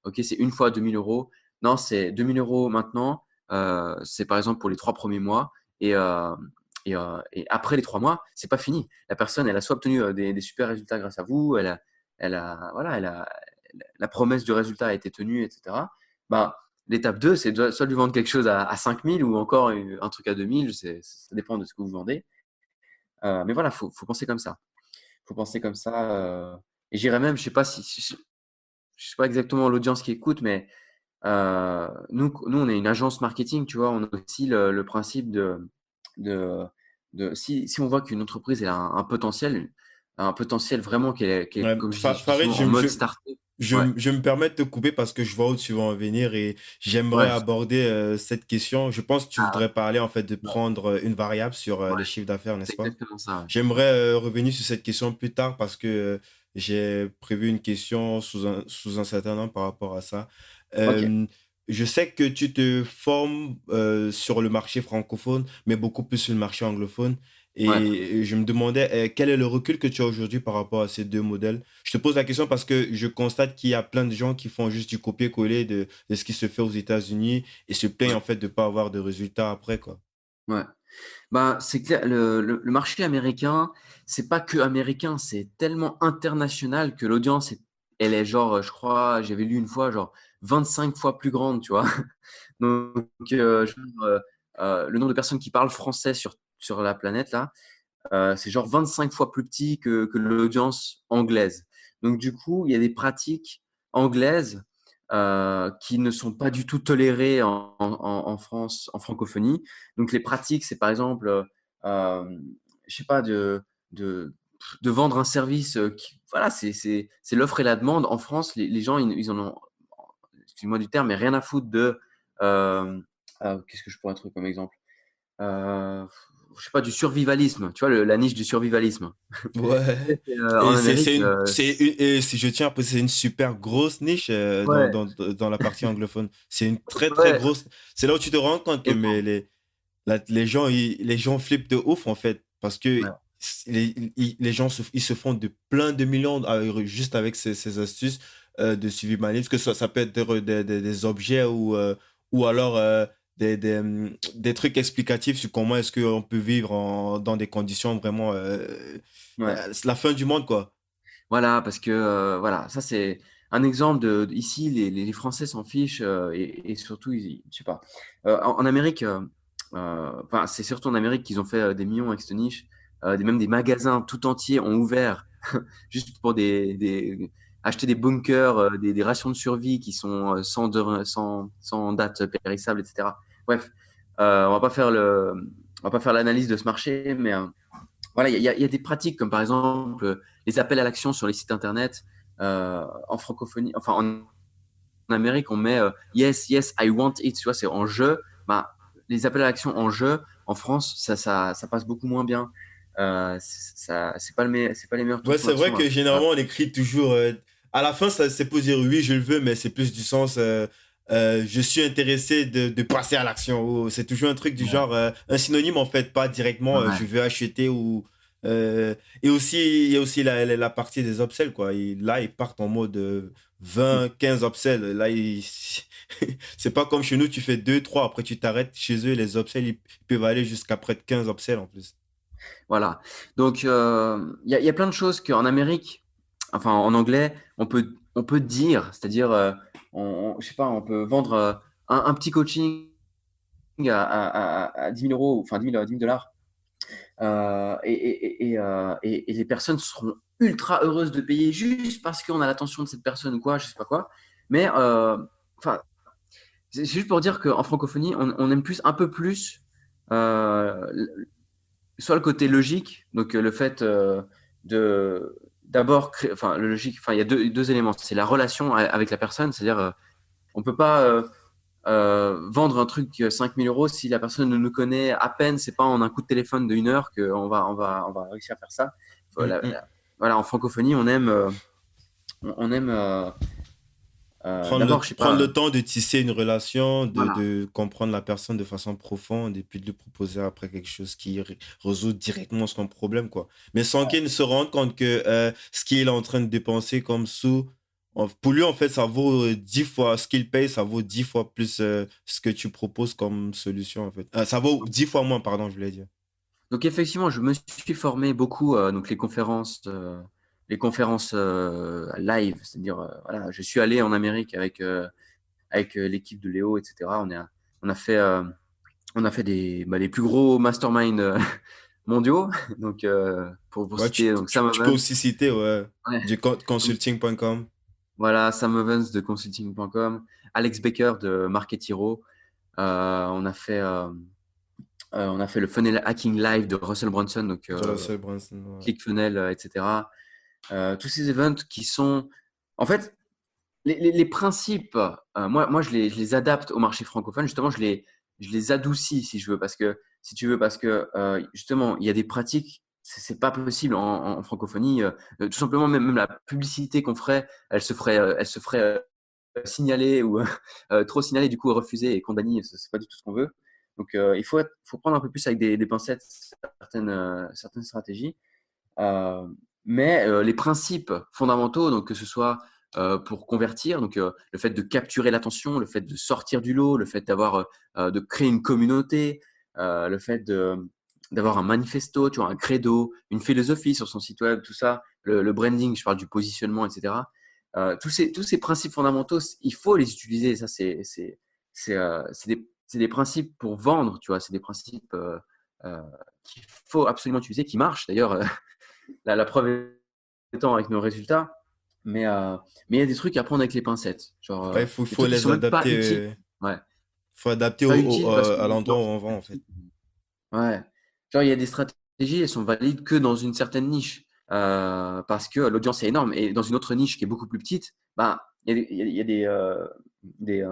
Ok, c'est une fois 2 000 euros. Non, c'est 2 000 euros maintenant. C'est par exemple pour les 3 premiers mois et après les 3 mois, c'est pas fini. La personne, elle a soit obtenu des super résultats grâce à vous, voilà, la promesse du résultat a été tenue, etc. Bah, l'étape 2, c'est soit de lui vendre quelque chose à 5 000 ou encore un truc à 2 000. Ça dépend de ce que vous vendez. Mais voilà, faut penser comme ça. Faut penser comme ça. Et j'irais même, je sais pas exactement l'audience qui écoute, mais nous, on est une agence marketing, tu vois. On a aussi le principe de, si on voit qu'une entreprise elle a un potentiel vraiment qui est, Ouais. comme je dis Farid, souvent, en mode startup. Ouais, je me permets de te couper parce que je vois où tu vas en venir et j'aimerais ouais. aborder cette question. Je pense que tu Ah, voudrais parler en fait de ouais, prendre une variable sur ouais, les chiffres d'affaires, c'est n'est-ce pas? exactement ça. Ouais. J'aimerais revenir sur cette question plus tard parce que j'ai prévu une question sous un certain nombre par rapport à ça. Ok. Euh, je sais que tu te formes sur le marché francophone, mais beaucoup plus sur le marché anglophone. Ouais. Et je me demandais quel est le recul que tu as aujourd'hui par rapport à ces deux modèles. Je te pose la question parce que je constate qu'il y a plein de gens qui font juste du copier-coller de ce qui se fait aux États-Unis et se plaignent Ouais. en fait de ne pas avoir de résultats après, quoi. Ouais. Bah, c'est clair, le marché américain, c'est pas que américain, c'est tellement international que l'audience, elle est genre, je crois, j'avais lu une fois, genre 25 fois plus grande, tu vois. Donc, genre, le nombre de personnes qui parlent français sur la planète, là, c'est genre 25 fois plus petit que l'audience anglaise. Donc, du coup, il y a des pratiques anglaises qui ne sont pas du tout tolérées en France, en francophonie. Donc, les pratiques, c'est par exemple, je sais pas, de de vendre un service voilà, c'est l'offre et la demande. En France, les gens, ils en ont, excuse-moi du terme, mais rien à foutre de. Qu'est-ce que je pourrais trouver comme exemple? euh, je sais pas, du survivalisme, tu vois, la niche du survivalisme. Ouais. En Et Amérique, je tiens à préciser, c'est une super grosse niche ouais, dans la partie anglophone. C'est une très, très ouais, grosse. C'est là où tu te rends compte que énorme. les gens flippent de ouf, en fait. Parce que Ouais, les gens ils se font de plein de millions juste avec ces astuces de suivi manuel. Que ça peut être des objets ou alors des trucs explicatifs sur comment est-ce qu'on peut vivre dans des conditions vraiment ouais. c'est la fin du monde, quoi. Voilà, parce que voilà, ça c'est un exemple ici, les Français s'en fichent et surtout, je sais pas. En Amérique, enfin, c'est surtout en Amérique qu'ils ont fait des millions avec cette niche. Même des magasins tout entiers ont ouvert juste pour acheter des bunkers, des rations de survie qui sont sans date périssable, etc. Bref, on va pas faire l'analyse de ce marché, mais voilà, il y a des pratiques comme par exemple les appels à l'action sur les sites internet en francophonie, enfin en Amérique, on met yes, yes, I want it, tu vois, c'est en jeu. Bah, les appels à l'action en jeu, en France, ça passe beaucoup moins bien. C'est pas les meilleurs taux Ouais, de c'est vrai conversion. que généralement on écrit toujours. À la fin, ça c'est pour dire oui, je le veux, mais c'est plus du sens je suis intéressé de passer à l'action. Ou c'est toujours un truc du Ouais, genre un synonyme en fait, pas directement je ouais. veux acheter ou. Et aussi, il y a aussi la partie des upsells, quoi. Là, ils partent en mode 20, 15 upsells. Là, c'est pas comme chez nous, tu fais 2 3 après tu t'arrêtes. Chez eux, les upsells, ils peuvent aller jusqu'à près de 15 upsells en plus. Voilà. Donc, il y a plein de choses qu'en Amérique, enfin en anglais, on peut dire, c'est-à-dire, je sais pas, on peut vendre un petit coaching à 10 000 euros, enfin 10 000 dollars. Et les personnes seront ultra heureuses de payer juste parce qu'on a l'attention de cette personne ou quoi, je sais pas quoi. Mais enfin, c'est juste pour dire qu'en francophonie, on aime plus, un peu plus, euh, soit le côté logique, donc le fait de d'abord créer, enfin le logique, enfin il y a deux éléments, c'est la relation avec la personne, c'est-à-dire on peut pas vendre un truc 5 000 euros si la personne ne nous connaît à peine, c'est pas en un coup de téléphone de 1 heure on va réussir à faire ça. Mm, mm. Voilà, en francophonie, on aime d'abord, je sais Prendre pas, le temps de tisser une relation, voilà. de comprendre la personne de façon profonde et puis de lui proposer après quelque chose qui résout directement son problème, quoi. Mais sans qu'il ne se rende compte que ce qu'il est en train de dépenser comme sous, pour lui, en fait, ça vaut 10 fois ce qu'il paye, ça vaut 10 fois plus ce que tu proposes comme solution, en fait. Ça vaut 10 fois moins, pardon, je voulais dire. Donc effectivement, je me suis formé beaucoup, donc les conférences live, c'est-à-dire voilà, je suis allé en Amérique avec l'équipe de Léo, etc. On a fait on a fait les plus gros masterminds mondiaux. Donc pour Ouais, citer donc Sam tu peux Evans, aussi citer, ouais, ouais. du Donc, consulting.com. voilà, Sam Evans de consulting.com, Alex Baker de Marketiro. On a fait le funnel hacking live de Russell Brunson, donc Russell Brunson, ouais. ClickFunnels, etc. Tous ces events qui sont, en fait, les principes, moi je les adapte au marché francophone. Justement, je les adoucis, si je veux, parce que, si tu veux, parce que justement, il y a des pratiques, c'est pas possible en francophonie. Tout simplement, même la publicité qu'on ferait, elle se ferait signaler ou trop signaler, du coup refuser et condamner. C'est pas du tout ce qu'on veut. Donc, faut prendre un peu plus avec des pincettes certaines stratégies. Euh, mais les principes fondamentaux, donc que ce soit pour convertir, donc le fait de capturer l'attention, le fait de sortir du lot, le fait de créer une communauté, le fait d'avoir un manifesto, tu vois, un credo, une philosophie sur son site web, tout ça, le branding, je parle du positionnement, etc. Tous ces principes fondamentaux, il faut les utiliser. Ça, c'est des principes pour vendre, tu vois, c'est des principes euh, qu'il faut absolument utiliser, qui marchent d'ailleurs. La preuve étant avec nos résultats. Mais mais il y a des trucs à prendre avec les pincettes. Genre, Ouais, des faut trucs qui sont les même pas adapter. utiles. Ouais, Faut adapter pas utiles parce que à non, l'endroit où on c'est va, pas en fait. utile. Ouais. Genre, il y a des stratégies, elles sont valides que dans une certaine niche. parce que l'audience est énorme. Et dans une autre niche qui est beaucoup plus petite, bah, il y a des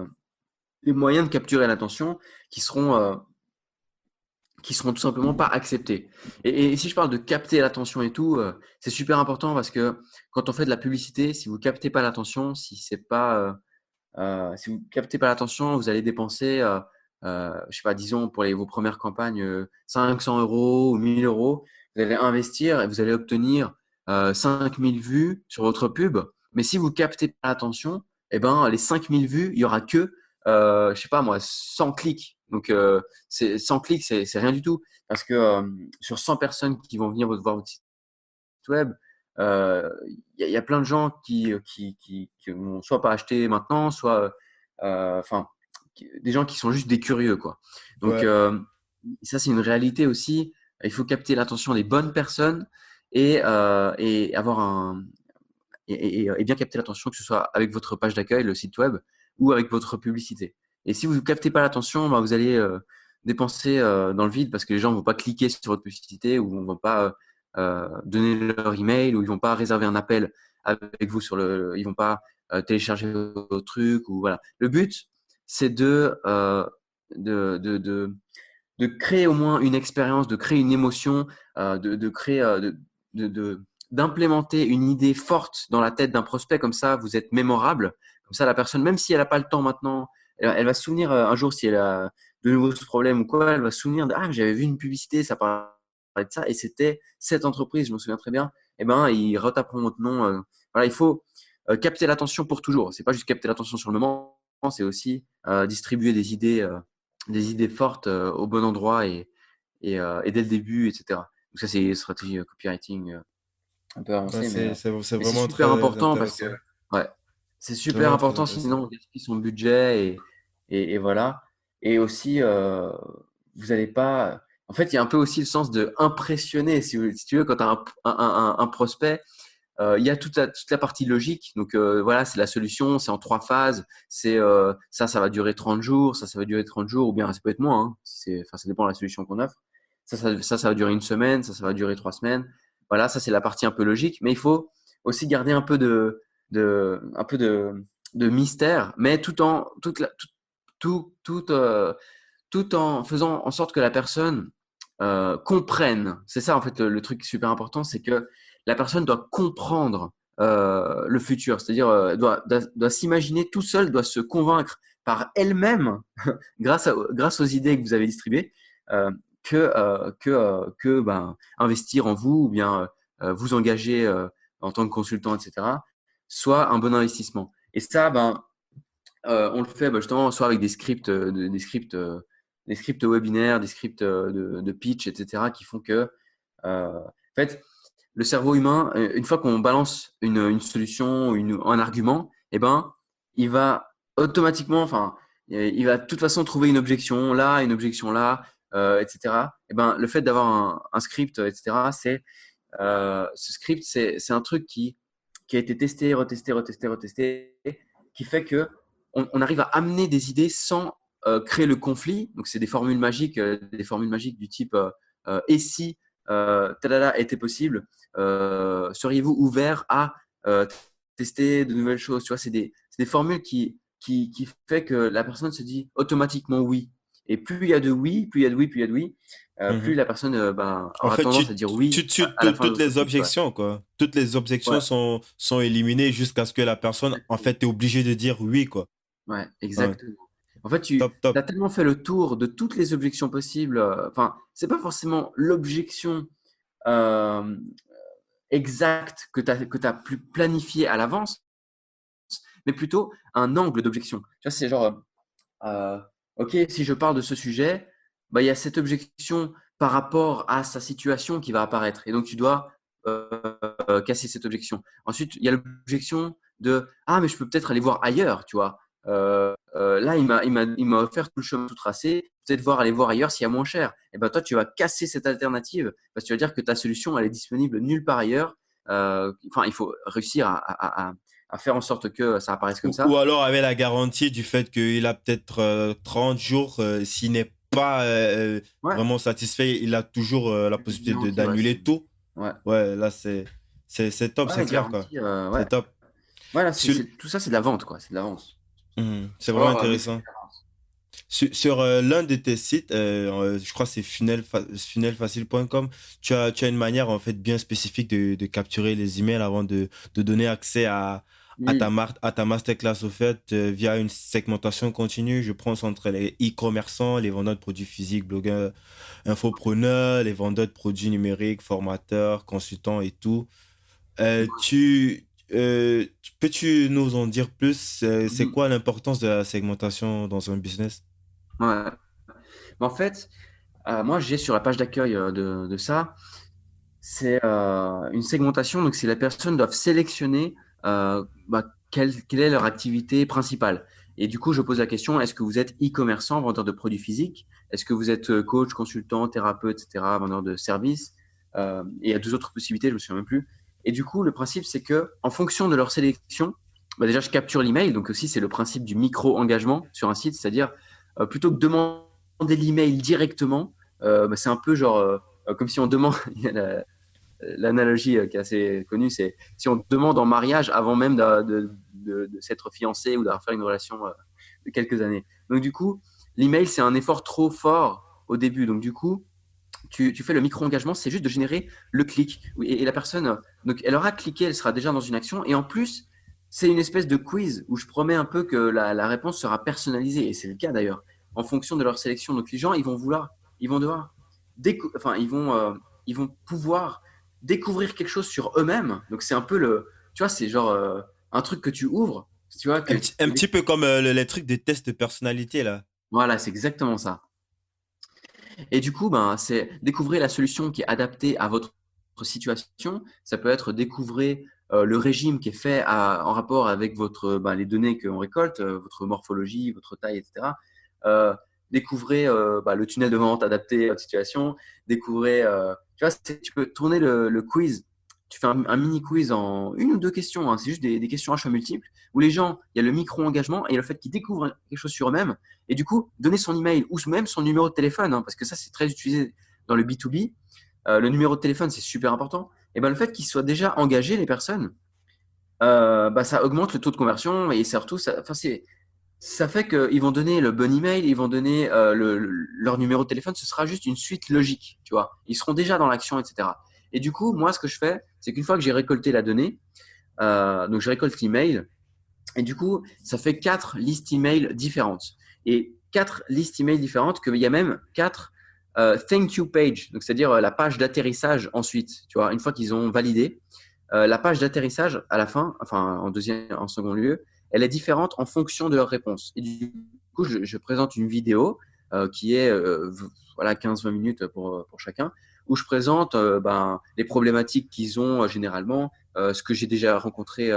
moyens de capturer l'attention qui seront tout simplement pas acceptés. Et si je parle de capter l'attention et tout, c'est super important parce que quand on fait de la publicité, si vous captez pas l'attention, si vous captez pas l'attention, vous allez dépenser, je sais pas, disons pour vos premières campagnes, 500 € ou 1000 euros. Vous allez investir et vous allez obtenir 5000 vues sur votre pub. Mais si vous captez pas l'attention, eh ben, les 5000 vues, il y aura que, je sais pas moi, 100 clics. Donc, 100 clics, c'est rien du tout. Parce que sur 100 personnes qui vont venir voir votre site web, il y a plein de gens qui vont soit pas acheter maintenant, soit, enfin, des gens qui sont juste des curieux, quoi. Donc, Ouais. ça, c'est une réalité aussi. Il faut capter l'attention des bonnes personnes et avoir et bien capter l'attention, que ce soit avec votre page d'accueil, le site web, ou avec votre publicité. Et si vous ne captez pas l'attention, bah, vous allez dépenser dans le vide parce que les gens ne vont pas cliquer sur votre publicité ou ne vont pas donner leur email ou ils ne vont pas réserver un appel avec vous ils ne vont pas télécharger vos trucs ou voilà. Le but, c'est de créer au moins une expérience, de créer une émotion, de créer, d'implémenter une idée forte dans la tête d'un prospect. Comme ça, vous êtes mémorable. Comme ça, la personne, même si elle n'a pas le temps maintenant, elle va se souvenir un jour si elle a de nouveaux problèmes ou quoi, elle va se souvenir de ah, j'avais vu une publicité, ça parlait de ça et c'était cette entreprise, je me souviens très bien. Eh ben, ils retaperont votre nom. Voilà, il faut capter l'attention pour toujours. C'est pas juste capter l'attention sur le moment, c'est aussi distribuer des idées fortes au bon endroit et dès le début, etc. Donc ça, c'est une stratégie copywriting un peu Ouais, avancée, c'est mais c'est vraiment super très important parce que intéressant. ouais, c'est C'est super vraiment très important, intéressant. sinon on gaspille son budget et voilà. Et aussi, vous n'allez pas. En fait, il y a un peu aussi le sens de impressionner, si tu veux, quand tu as un prospect. Il y a toute la partie logique. Donc voilà, c'est la solution, c'est en 3 phases. C'est ça va durer 30 jours, ça va durer 30 jours, ou bien ça peut être moins. Hein, enfin, ça dépend de la solution qu'on offre. Ça va durer une semaine, ça va durer 3 semaines. Voilà, ça c'est la partie un peu logique. Mais il faut aussi garder un peu un peu de mystère, mais tout en faisant en sorte que la personne comprenne. C'est ça en fait le truc super important, c'est que la personne doit comprendre le futur, c'est-à-dire doit s'imaginer tout seul, doit se convaincre par elle-même, grâce aux idées que vous avez distribuées, que ben, investir en vous ou bien vous engager en tant que consultant, etc., soit un bon investissement. Et ça, ben, on le fait justement soit avec des scripts webinaires, des scripts de pitch, etc., qui font que, en fait, le cerveau humain, une fois qu'on balance une solution, un argument, eh ben, il va automatiquement, enfin, il va de toute façon trouver une objection là, etc. Eh ben, le fait d'avoir un script, etc., ce script, c'est un truc qui a été testé, retesté, retesté, retesté, qui fait que on arrive à amener des idées sans créer le conflit. Donc, c'est des formules magiques du type et si tadada était possible, seriez-vous ouvert à tester de nouvelles choses? Tu vois, c'est des formules qui fait que la personne se dit automatiquement oui. Et plus il y a de oui, plus il y a de oui, plus il y a de oui, plus Mhm. la personne ben, En aura fait, tendance à dire oui à la fin de toutes votre les pitch. Ouais. objections, quoi. Toutes les objections Ouais, sont éliminées jusqu'à ce que la personne, en exactement. fait, est obligée de dire oui, quoi. Ouais, Ouais. exactement. En fait, Top, tu top. as tellement fait le tour de toutes les objections possibles. Enfin, c'est pas forcément l'objection euh, exacte que tu as pu planifier à l'avance, mais plutôt un angle d'objection. Tu vois, c'est genre, OK, si je parle de ce sujet, bah, il y a cette objection par rapport à sa situation qui va apparaître. Et donc, tu dois casser cette objection. Ensuite, il y a l'objection de ah, mais je peux peut-être aller voir ailleurs, tu vois. Là, il m'a offert tout le chemin tout tracé. Peut-être aller voir ailleurs s'il y a moins cher. Et ben toi, tu vas casser cette alternative parce que tu vas dire que ta solution, elle est disponible nulle part ailleurs. Enfin, il faut réussir à faire en sorte que ça apparaisse comme Ou ça. alors avec la garantie du fait qu'il a peut-être 30 jours, s'il n'est pas Ouais, vraiment satisfait, il a toujours la une possibilité garantie, ouais, d'annuler tout. ouais. Ouais, là, C'est top, Ouais, c'est clair, quoi. garantie, C'est ouais. top. Voilà, Sur- tout ça, c'est de la vente, quoi. C'est de la vente. C'est vraiment Or, maîtriser intéressant. la vente. Sur l'un de tes sites, je crois que c'est funnelfacile.com, tu as une manière en fait bien spécifique de capturer les emails avant de donner accès Oui, à ta masterclass au fait via une segmentation continue. Je pense entre les e-commerçants, les vendeurs de produits physiques, blogueurs, infopreneurs, les vendeurs de produits numériques, formateurs, consultants et tout. Peux-tu nous en dire plus? C'est mhm, quoi l'importance de la segmentation dans un business? ouais. Mais en fait, moi, j'ai sur la page d'accueil de ça, c'est une segmentation. Donc, c'est les personnes doivent sélectionner quelle est leur activité principale. Et du coup, je pose la question, est-ce que vous êtes e-commerçant, vendeur de produits physiques? Est-ce que vous êtes coach, consultant, thérapeute, etc., vendeur de services? Et il y a deux autres possibilités, je me souviens même plus. Et du coup, le principe, c'est que en fonction de leur sélection, déjà, je capture l'email. Donc aussi, c'est le principe du micro-engagement sur un site, c'est-à-dire plutôt que de demander l'email directement, c'est un peu genre comme si on demande, il y a l'analogie qui est assez connue, c'est si on demande en mariage avant même de s'être fiancé ou d'avoir fait une relation de quelques années. Donc du coup, l'email, c'est un effort trop fort au début. Donc du coup, tu fais le micro-engagement, c'est juste de générer le clic. Et la personne, donc elle aura cliqué, elle sera déjà dans une action. Et en plus, c'est une espèce de quiz où je promets un peu que la réponse sera personnalisée. Et c'est le cas d'ailleurs, en fonction de leur sélection. Donc les gens, ils vont devoir, enfin, ils vont pouvoir découvrir quelque chose sur eux-mêmes. Donc c'est un peu tu vois, c'est genre un truc que tu ouvres, tu vois, Un petit peu comme les trucs des tests de personnalité, là. voilà, c'est exactement ça. Et du coup, ben, c'est découvrir la solution qui est adaptée à votre situation. Ça peut être découvrir le régime qui est fait en rapport avec les données qu'on récolte, votre morphologie, votre taille, etc. Euh, découvrez le tunnel de vente adapté à votre situation. Découvrez, tu vois, tu peux tourner le quiz. Tu fais un mini quiz en une ou deux questions. Hein. C'est juste des questions à choix multiples où les gens, il y a le micro-engagement et le fait qu'ils découvrent quelque chose sur eux-mêmes. Et du coup, donner son email ou même son numéro de téléphone, hein, parce que ça, c'est très utilisé dans le B2B. Le numéro de téléphone, c'est super important. Et ben, le fait qu'ils soient déjà engagés, les personnes, ça augmente le taux de conversion et surtout, ça fait qu'ils vont donner le bon email, ils vont donner leur numéro de téléphone. Ce sera juste une suite logique, tu vois. Ils seront déjà dans l'action, etc. Et du coup, moi, ce que je fais, c'est qu'une fois que j'ai récolté la donnée, donc je récolte l'email, et du coup, ça fait 4 listes email différentes. Et 4 listes email différentes, qu'il y a même 4 thank you page, donc c'est-à-dire la page d'atterrissage ensuite. Tu vois, une fois qu'ils ont validé, la page d'atterrissage à la fin, enfin en second lieu, elle est différente en fonction de leur réponse. Et du coup, je présente une vidéo qui est voilà 15-20 minutes pour chacun, où je présente les problématiques qu'ils ont généralement, ce que j'ai déjà rencontré.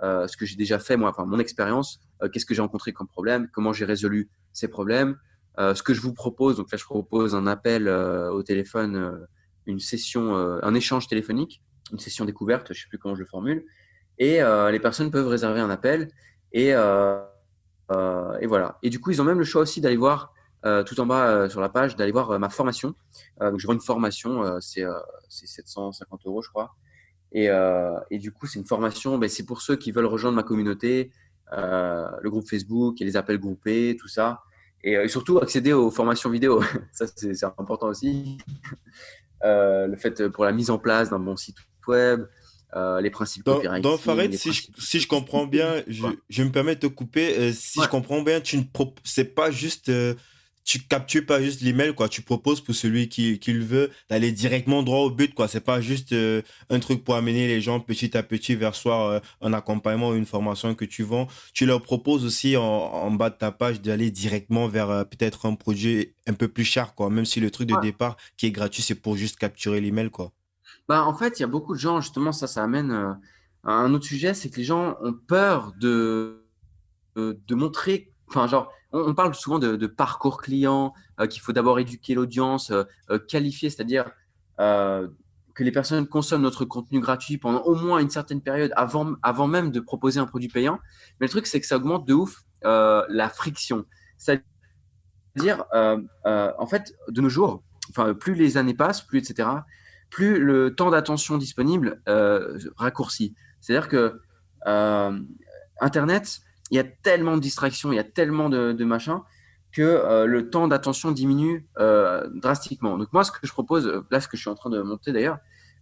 Ce que j'ai déjà fait, moi, enfin mon expérience, qu'est-ce que j'ai rencontré comme problème, comment j'ai résolu ces problèmes, ce que je vous propose. Donc là, je propose un appel au téléphone, une session, un échange téléphonique, une session découverte, je ne sais plus comment je le formule. Et les personnes peuvent réserver un appel et, et voilà. Et du coup, ils ont même le choix aussi d'aller voir tout en bas sur la page, d'aller voir ma formation. Donc, je vends une formation, c'est 750 euros, je crois. Et du coup, c'est une formation, c'est pour ceux qui veulent rejoindre ma communauté, le groupe Facebook et les appels groupés, tout ça. Et surtout, accéder aux formations vidéo. Ça, c'est important aussi. Le fait pour la mise en place d'un bon site web, les principes Dans copywriting, Farid, les principes. si je comprends bien, je me permets de te couper. Si je Ouais. comprends bien, c'est pas juste, tu captures pas juste l'email, quoi. Tu proposes pour celui qui le veut d'aller directement droit au but, quoi. C'est pas juste un truc pour amener les gens petit à petit vers soit un accompagnement ou une formation que tu vends. Tu leur proposes aussi en bas de ta page d'aller directement vers peut-être un produit un peu plus cher, quoi. Même si le truc de Ouais. départ qui est gratuit, c'est pour juste capturer l'email, quoi. En fait, il y a beaucoup de gens, justement, ça amène à un autre sujet, c'est que les gens ont peur de montrer, enfin, genre, on parle souvent de parcours client, qu'il faut d'abord éduquer l'audience, qualifier, c'est-à-dire euh, que les personnes consomment notre contenu gratuit pendant au moins une certaine période avant même de proposer un produit payant. Mais le truc, c'est que ça augmente de ouf la friction. C'est-à-dire, en fait, de nos jours, enfin, plus les années passent, plus, etc., plus le temps d'attention disponible raccourcit. C'est-à-dire que Internet, il y a tellement de distractions, il y a tellement de machins que le temps d'attention diminue drastiquement. Donc moi, ce que je propose, là, ce que je suis en train de monter d'ailleurs,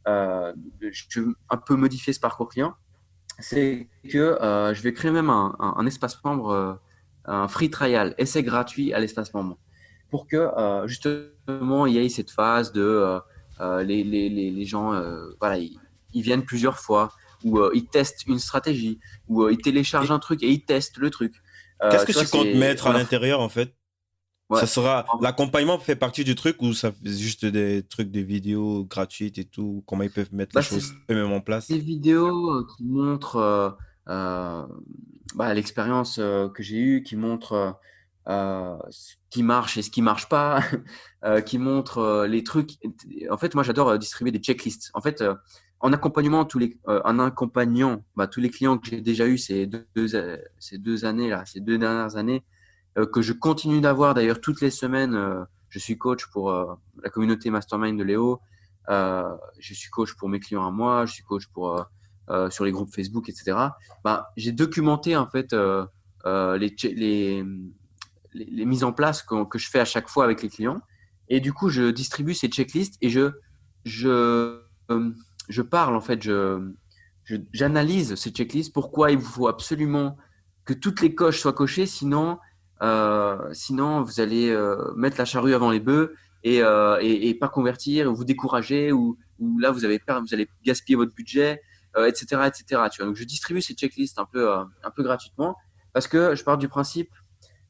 je vais un peu modifier ce parcours client, c'est que je vais créer même un espace membre, un free trial, essai gratuit à l'espace membre, pour que justement il y ait cette phase de les gens, voilà, ils viennent plusieurs fois, ou ils testent une stratégie, ou ils téléchargent Et un truc et ils testent le truc. qu'est-ce que Tu vois, tu comptes c'est mettre à voilà, l'intérieur, en fait? ouais. Ça sera, l'accompagnement fait partie du truc ou ça fait juste des trucs de vidéos gratuites et tout? Comment ils peuvent mettre les Bah, c'est choses eux-mêmes en place? des vidéos qui montrent euh, l'expérience que j'ai eue, qui montrent ce qui marche et ce qui marche pas, qui montrent les trucs. En fait, moi, j'adore distribuer des checklists. En fait, en accompagnement, en accompagnant tous les clients que j'ai déjà eus ces 2 années là, ces 2 dernières années, que je continue d'avoir d'ailleurs toutes les semaines. Je suis coach pour la communauté Mastermind de Léo. Je suis coach pour mes clients à moi. Je suis coach pour sur les groupes Facebook, etc. J'ai documenté en fait les mises en place que je fais à chaque fois avec les clients. Et du coup, je distribue ces checklists et je, euh, je parle en fait, j'analyse ces checklists. Pourquoi il vous faut absolument que toutes les coches soient cochées, sinon vous allez mettre la charrue avant les bœufs et pas convertir, ou vous décourager, ou là vous allez gaspiller votre budget, etc., etc. Tu vois. Donc je distribue ces checklists un peu gratuitement parce que je pars du principe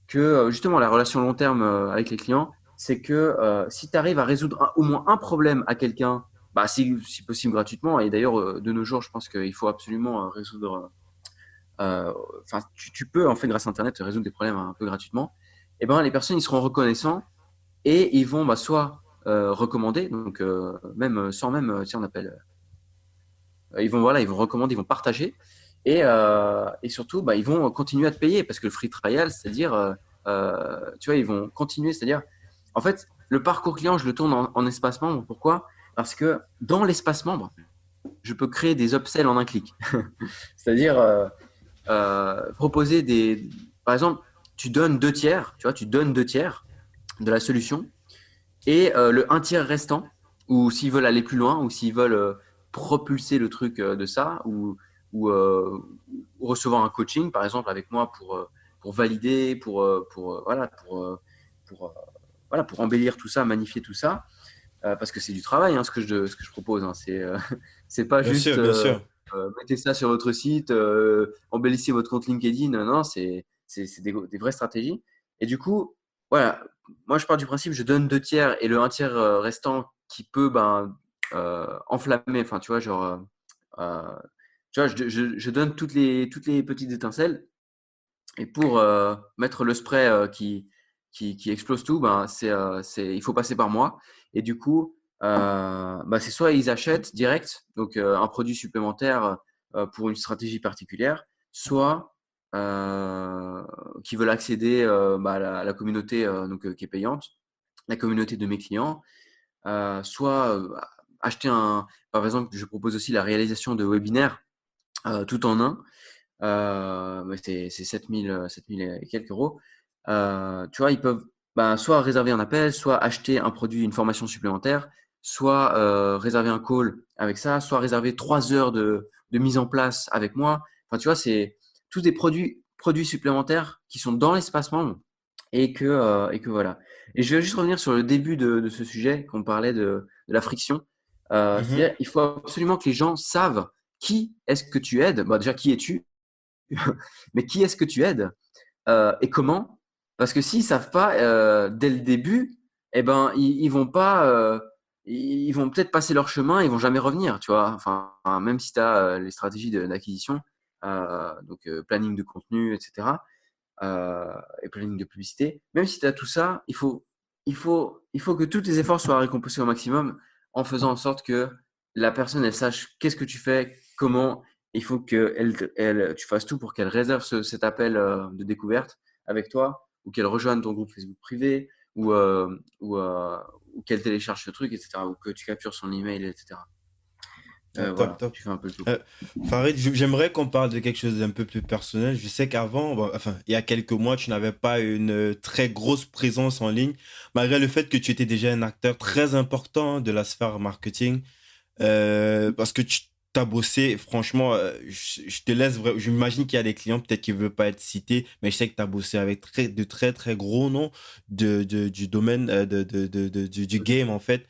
que justement la relation long terme avec les clients, c'est que si tu arrives à résoudre au moins un problème à quelqu'un, si possible gratuitement, et d'ailleurs de nos jours, je pense qu'il faut absolument résoudre, enfin tu peux en fait grâce à Internet résoudre des problèmes un peu gratuitement, et ben les personnes ils seront reconnaissants et ils vont soit recommander, donc même sans même, on appelle, ils vont recommander, ils vont partager, et surtout, ils vont continuer à te payer parce que le free trial, c'est-à-dire, tu vois, ils vont continuer, c'est-à-dire, en fait, le parcours client, je le tourne en espace membre. Pourquoi? Parce que dans l'espace membre, je peux créer des upsells en un clic. C'est-à-dire, proposer par exemple, tu donnes 2 tiers, tu vois, tu donnes 2 tiers de la solution, et le un tiers restant, ou s'ils veulent aller plus loin, ou s'ils veulent propulser le truc de ça, ou, euh, ou recevoir un coaching, par exemple, avec moi pour valider, voilà, pour embellir tout ça, magnifier tout ça, parce que c'est du travail, hein, ce que je propose. Hein, c'est pas Bien juste sûr, bien sûr. mettez ça sur votre site, embellissez votre compte LinkedIn. Non, c'est des vraies stratégies. Et du coup, voilà, moi je pars du principe, je donne 2 tiers et le un tiers restant qui peut enflammer, enfin tu vois, genre, euh, tu vois, je donne toutes les petites étincelles. Et pour mettre le spray qui explose tout, il faut passer par moi. Et du coup, c'est soit ils achètent direct, donc un produit supplémentaire pour une stratégie particulière, soit qui veulent accéder à la communauté qui est payante, la communauté de mes clients, soit acheter par exemple, je propose aussi la réalisation de webinaires tout en un. C'est 7000 et quelques euros. Tu vois, ils peuvent soit réserver un appel, soit acheter un produit, une formation supplémentaire, soit réserver un call avec ça, soit réserver 3 heures de mise en place avec moi. Enfin, tu vois, c'est tous des produits supplémentaires qui sont dans l'espace membre, et que voilà. Et je vais juste revenir sur le début de ce sujet, qu'on parlait de la friction. Mhm. C'est-à-dire, il faut absolument que les gens savent qui est-ce que tu aides. Déjà, qui es-tu? Mais qui est-ce que tu aides et comment? Parce que s'ils savent pas dès le début, eh ben ils vont pas, ils vont peut-être passer leur chemin, ils vont jamais revenir, tu vois. Enfin, même si tu as les stratégies d'acquisition, donc planning de contenu, etc. Et planning de publicité. Même si tu as tout ça, il faut que tous tes efforts soient récompensés au maximum en faisant en sorte que la personne, elle sache qu'est-ce que tu fais, comment. Il faut que tu fasses tout pour qu'elle réserve cet appel de découverte avec toi, ou qu'elle rejoigne ton groupe Facebook privé, ou qu'elle télécharge ce truc, etc. Ou que tu captures son email, etc. Top, Voilà, top. tu fais un peu le tour. Euh, Farid, j'aimerais qu'on parle de quelque chose d'un peu plus personnel. Je sais qu'avant, bon, enfin, il y a quelques mois, tu n'avais pas une très grosse présence en ligne, malgré le fait que tu étais déjà un acteur très important de la sphère marketing. Parce que tu as bossé, franchement, je te laisse, j'imagine qu'il y a des clients peut-être qui ne veulent pas être cités, mais je sais que tu as bossé avec de très, très gros noms du domaine du game, en fait.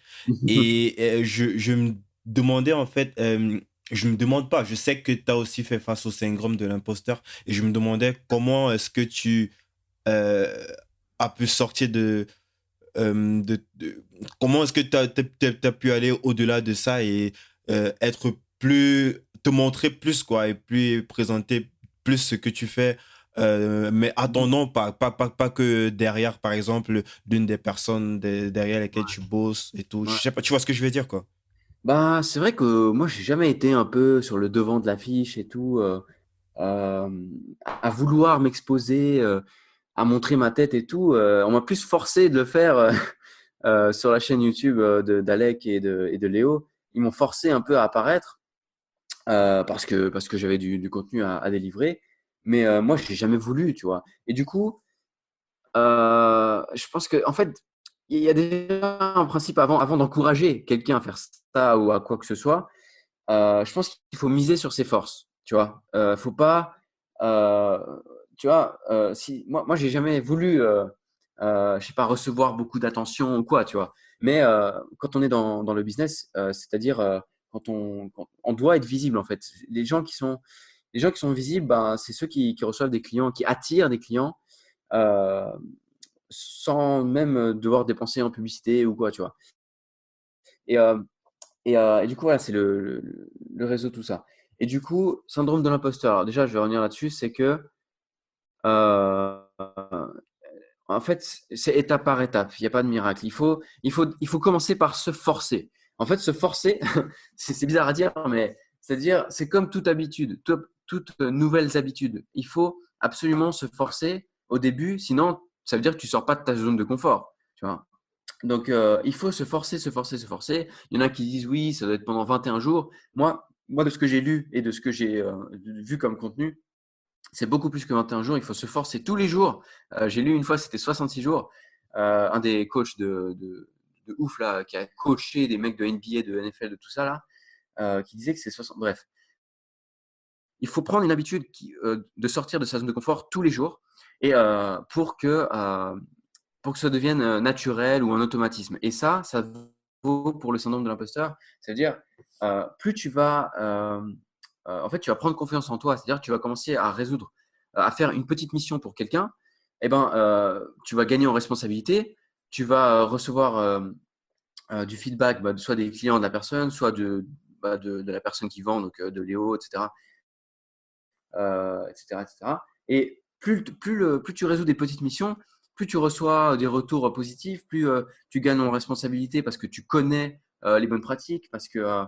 Et je me demandais, en fait, je me demande pas, je sais que tu as aussi fait face au syndrome de l'imposteur, et je me demandais comment est-ce que tu euh, as pu sortir comment est-ce que tu as pu aller au-delà de ça et être plus, te montrer plus, quoi, et plus présenter plus ce que tu fais, mais attendant pas que derrière, par exemple, l'une des personnes derrière lesquelles tu bosses et tout. Ouais. Je sais pas, tu vois ce que je veux dire, quoi. Bah, c'est vrai que moi, j'ai jamais été un peu sur le devant de l'affiche et tout, à vouloir m'exposer, à montrer ma tête et tout. On m'a plus forcé de le faire sur la chaîne YouTube d'Alec et de Léo. Ils m'ont forcé un peu à apparaître parce que j'avais du contenu à délivrer. Mais moi, j'ai jamais voulu, tu vois. Et du coup, je pense que, en fait, il y a déjà un principe avant d'encourager quelqu'un à faire ça ou à quoi que ce soit. Je pense qu'il faut miser sur ses forces, tu vois. Faut pas, euh, tu vois, si moi j'ai jamais voulu, je sais pas, recevoir beaucoup d'attention ou quoi, tu vois. Mais quand on est dans le business, c'est-à-dire quand on doit être visible en fait. Les gens qui sont visibles, ben, c'est ceux qui reçoivent des clients, qui attirent des clients. euh, Sans même devoir dépenser en publicité ou quoi, tu vois. Et, et du coup, voilà, c'est le réseau, tout ça. Et du coup, syndrome de l'imposteur. Alors déjà, je vais revenir là-dessus, c'est que, euh, en fait, c'est étape par étape. Il n'y a pas de miracle. Il faut commencer par se forcer. En fait, se forcer, c'est bizarre à dire, mais c'est-à-dire, c'est comme toute habitude, toutes nouvelles habitudes. Il faut absolument se forcer au début, sinon, ça veut dire que tu sors pas de ta zone de confort. Tu vois. Donc, il faut se forcer, se forcer, se forcer. Il y en a qui disent oui, ça doit être pendant 21 jours. Moi, de ce que j'ai lu et de ce que j'ai vu comme contenu, c'est beaucoup plus que 21 jours. Il faut se forcer tous les jours. J'ai lu une fois, c'était 66 jours. Un des coachs de ouf là, qui a coaché des mecs de NBA, de NFL, de tout ça là, qui disait que c'est 60. Bref, il faut prendre une habitude de sortir de sa zone de confort tous les jours et pour que ça devienne naturel ou un automatisme. Et ça vaut pour le syndrome de l'imposteur. C'est-à-dire, plus tu vas, en fait, tu vas prendre confiance en toi. C'est-à-dire, tu vas commencer à résoudre, à faire une petite mission pour quelqu'un. Eh ben, tu vas gagner en responsabilité. Tu vas recevoir du feedback, bah, soit des clients de la personne, soit de la personne qui vend, donc de Léo, etc., etc., etc. Et plus tu résous des petites missions, plus tu reçois des retours positifs, plus tu gagnes en responsabilité parce que tu connais les bonnes pratiques, parce que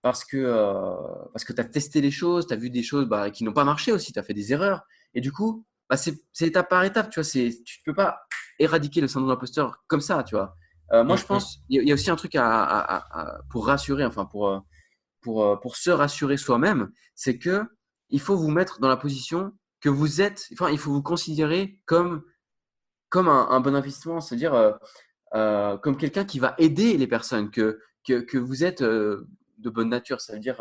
tu as testé les choses, tu as vu des choses bah, qui n'ont pas marché aussi, tu as fait des erreurs. Et du coup, bah, c'est étape par étape. Tu vois, tu ne peux pas éradiquer le syndrome de l'imposteur comme ça. Tu vois. Moi, je pense il y a aussi un truc pour rassurer, enfin pour se rassurer soi-même, c'est que il faut vous mettre dans la position que vous êtes, enfin, il faut vous considérer comme un bon investissement, c'est-à-dire comme quelqu'un qui va aider les personnes, que vous êtes de bonne nature, ça veut dire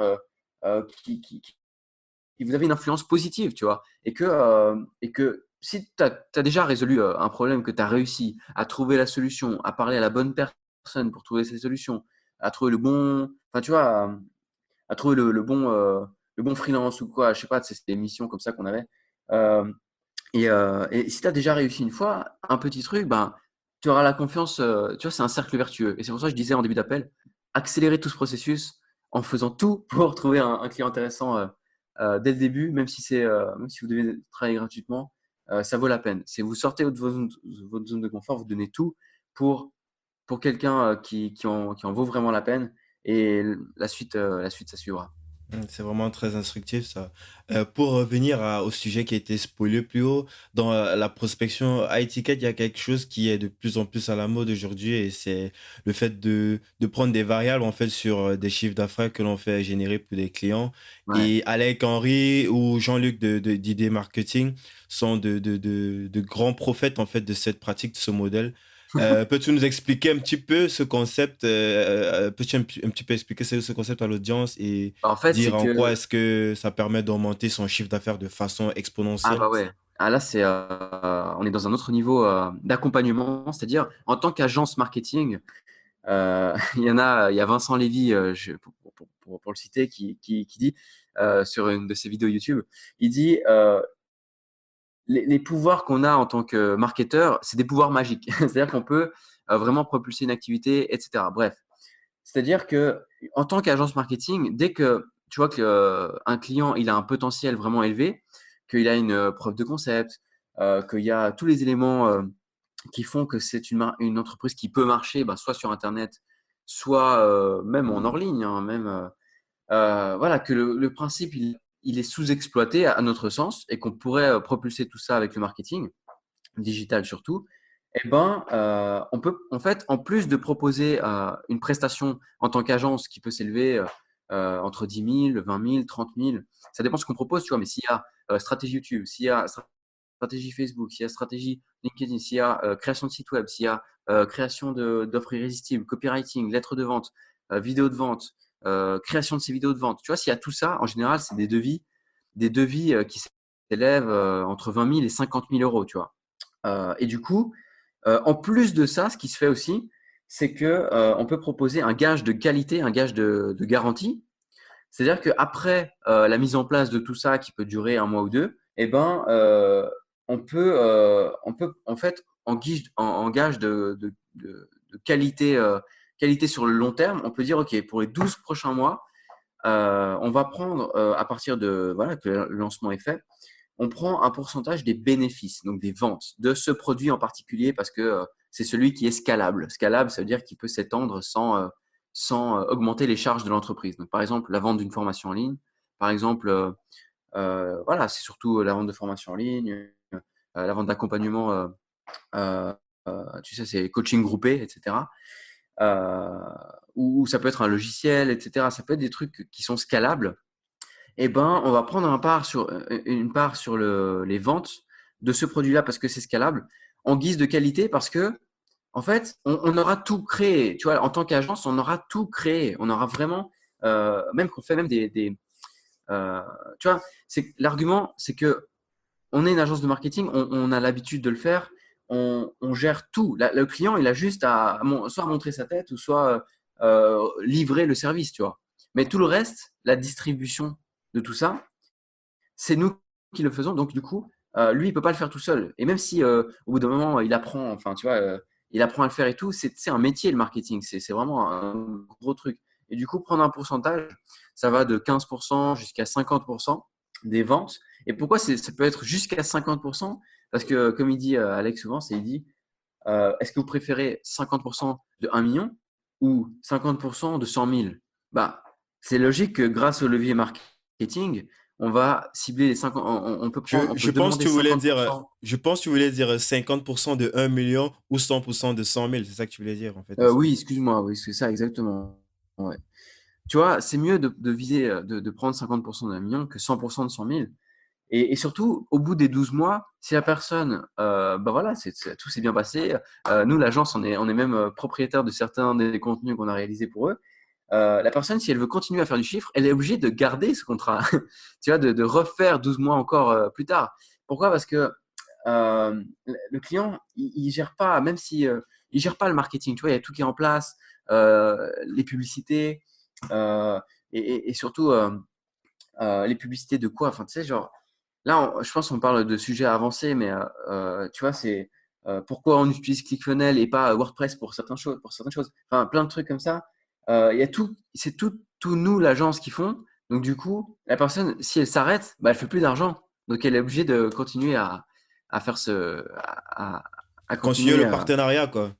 que vous avez une influence positive, tu vois, et que si tu as déjà résolu un problème, que tu as réussi à trouver la solution, à parler à la bonne personne pour trouver ces solutions, à trouver le bon, enfin, tu vois, à trouver le bon freelance ou quoi, je sais pas, c'est des missions comme ça qu'on avait. Euh, et si tu as déjà réussi une fois, un petit truc, ben, tu auras la confiance, tu vois, c'est un cercle vertueux. Et c'est pour ça que je disais en début d'appel, accélérer tout ce processus en faisant tout pour trouver un client intéressant dès le début, même si vous devez travailler gratuitement, ça vaut la peine. Si vous sortez de votre zone de confort, vous donnez tout pour quelqu'un qui en vaut vraiment la peine et la suite, ça suivra. C'est vraiment très instructif ça. Pour revenir au sujet qui a été spoilé plus haut, dans la prospection high ticket, il y a quelque chose qui est de plus en plus à la mode aujourd'hui et c'est le fait de prendre des variables en fait sur des chiffres d'affaires que l'on fait générer pour des clients. Ouais. Et Alec Henry ou Jean-Luc d'ID Marketing sont de grands prophètes en fait de cette pratique, de ce modèle. Peux-tu nous expliquer un petit peu ce concept, peux-tu un petit peu expliquer ce concept à l'audience et En fait, c'est dire en quoi que est-ce que ça permet d'augmenter son chiffre d'affaires de façon ah exponentielle? bah ouais. Ah là, on est dans un autre niveau d'accompagnement, c'est-à-dire en tant qu'agence marketing, il y a Vincent Lévy, pour le citer, qui dit sur une de ses vidéos YouTube, il dit les pouvoirs qu'on a en tant que marketeur, c'est des pouvoirs magiques. C'est-à-dire qu'on peut vraiment propulser une activité, etc. Bref, c'est-à-dire que en tant qu'agence marketing, dès que tu vois que un client il a un potentiel vraiment élevé, qu'il a une preuve de concept, qu'il y a tous les éléments qui font que c'est une entreprise qui peut marcher, bah, soit sur Internet, soit même en hors ligne, hein, même voilà, que le principe il est sous-exploité à notre sens et qu'on pourrait propulser tout ça avec le marketing digital surtout. Eh ben, on peut, en fait, en plus de proposer une prestation en tant qu'agence qui peut s'élever entre 10 000, 20 000, 30 000, ça dépend de ce qu'on propose, tu vois. Mais s'il y a stratégie YouTube, s'il y a stratégie Facebook, s'il y a stratégie LinkedIn, s'il y a création de site web, s'il y a création d'offres irrésistibles, copywriting, lettres de vente, vidéos de vente, création de ces vidéos de vente, tu vois, s'il y a tout ça, en général, c'est des devis qui s'élèvent entre 20 000 et 50 000 euros, tu vois. Et du coup, en plus de ça, ce qui se fait aussi, c'est que on peut proposer un gage de qualité, un gage de garantie. C'est-à-dire qu'après la mise en place de tout ça, qui peut durer un mois ou deux, eh ben, on peut en fait en gage de qualité, qualité sur le long terme, on peut dire ok, pour les 12 prochains mois, on va prendre à partir de voilà que le lancement est fait, on prend un pourcentage des bénéfices, donc des ventes de ce produit en particulier parce que c'est celui qui est scalable. Scalable, ça veut dire qu'il peut s'étendre sans augmenter les charges de l'entreprise. Donc, par exemple, la vente d'une formation en ligne. Par exemple, voilà, c'est surtout la vente de formation en ligne, la vente d'accompagnement, euh, tu sais, c'est coaching groupé, etc. Euh, ou ça peut être un logiciel, etc. Ça peut être des trucs qui sont scalables eh ben, on va prendre une part sur les ventes de ce produit-là parce que c'est scalable, en guise de qualité parce que, en fait, on aura tout créé. Tu vois, en tant qu'agence, on aura tout créé. On aura vraiment, même qu'on fait même tu vois, l'argument, c'est que on est une agence de marketing, on a l'habitude de le faire, on gère tout. Le client, il a juste à soit montrer sa tête ou soit livrer le service, tu vois. Mais tout le reste, la distribution de tout ça, c'est nous qui le faisons. Donc, du coup, lui, il peut pas le faire tout seul. Et même si au bout d'un moment, il apprend, enfin, tu vois, il apprend à le faire et tout, c'est un métier, le marketing. C'est vraiment un gros truc. Et du coup, prendre un pourcentage, ça va de 15% jusqu'à 50% des ventes. Et pourquoi ça peut être jusqu'à 50%? Parce que, comme il dit Alex souvent, il dit est-ce que vous préférez 50% de 1 million ou 50% de 100 000? Bah, c'est logique que grâce au levier marketing, on va cibler les 50, on Je peut pense que demander tu voulais dire, 50%. je pense que tu voulais dire 50% de 1 million ou 100% de 100 000. C'est ça que tu voulais dire, en fait, n'est-ce pas? Oui, excuse-moi, oui, c'est ça exactement. Ouais. Tu vois, c'est mieux de viser, de prendre 50% d'un million que 100% de 100 000. Et surtout, au bout des 12 mois, si la personne, bah voilà, tout s'est bien passé. Nous, l'agence, on est même propriétaire de certains des contenus qu'on a réalisés pour eux. La personne, si elle veut continuer à faire du chiffre, elle est obligée de garder ce contrat, tu vois, de refaire 12 mois encore plus tard. Pourquoi? Parce que le client, il gère pas, même si il gère pas le marketing, tu vois, il y a tout qui est en place, les publicités et surtout les publicités de quoi? Enfin, tu sais, genre, là, je pense qu'on parle de sujets avancés, mais tu vois, c'est pourquoi on utilise ClickFunnels et pas WordPress pour certaines choses. Enfin, plein de trucs comme ça. Il y a tout, c'est tout nous, l'agence, qui font. Donc, du coup, la personne, si elle s'arrête, bah, elle fait plus d'argent. Donc, elle est obligée de continuer à faire à Continuer continuer, le partenariat, quoi.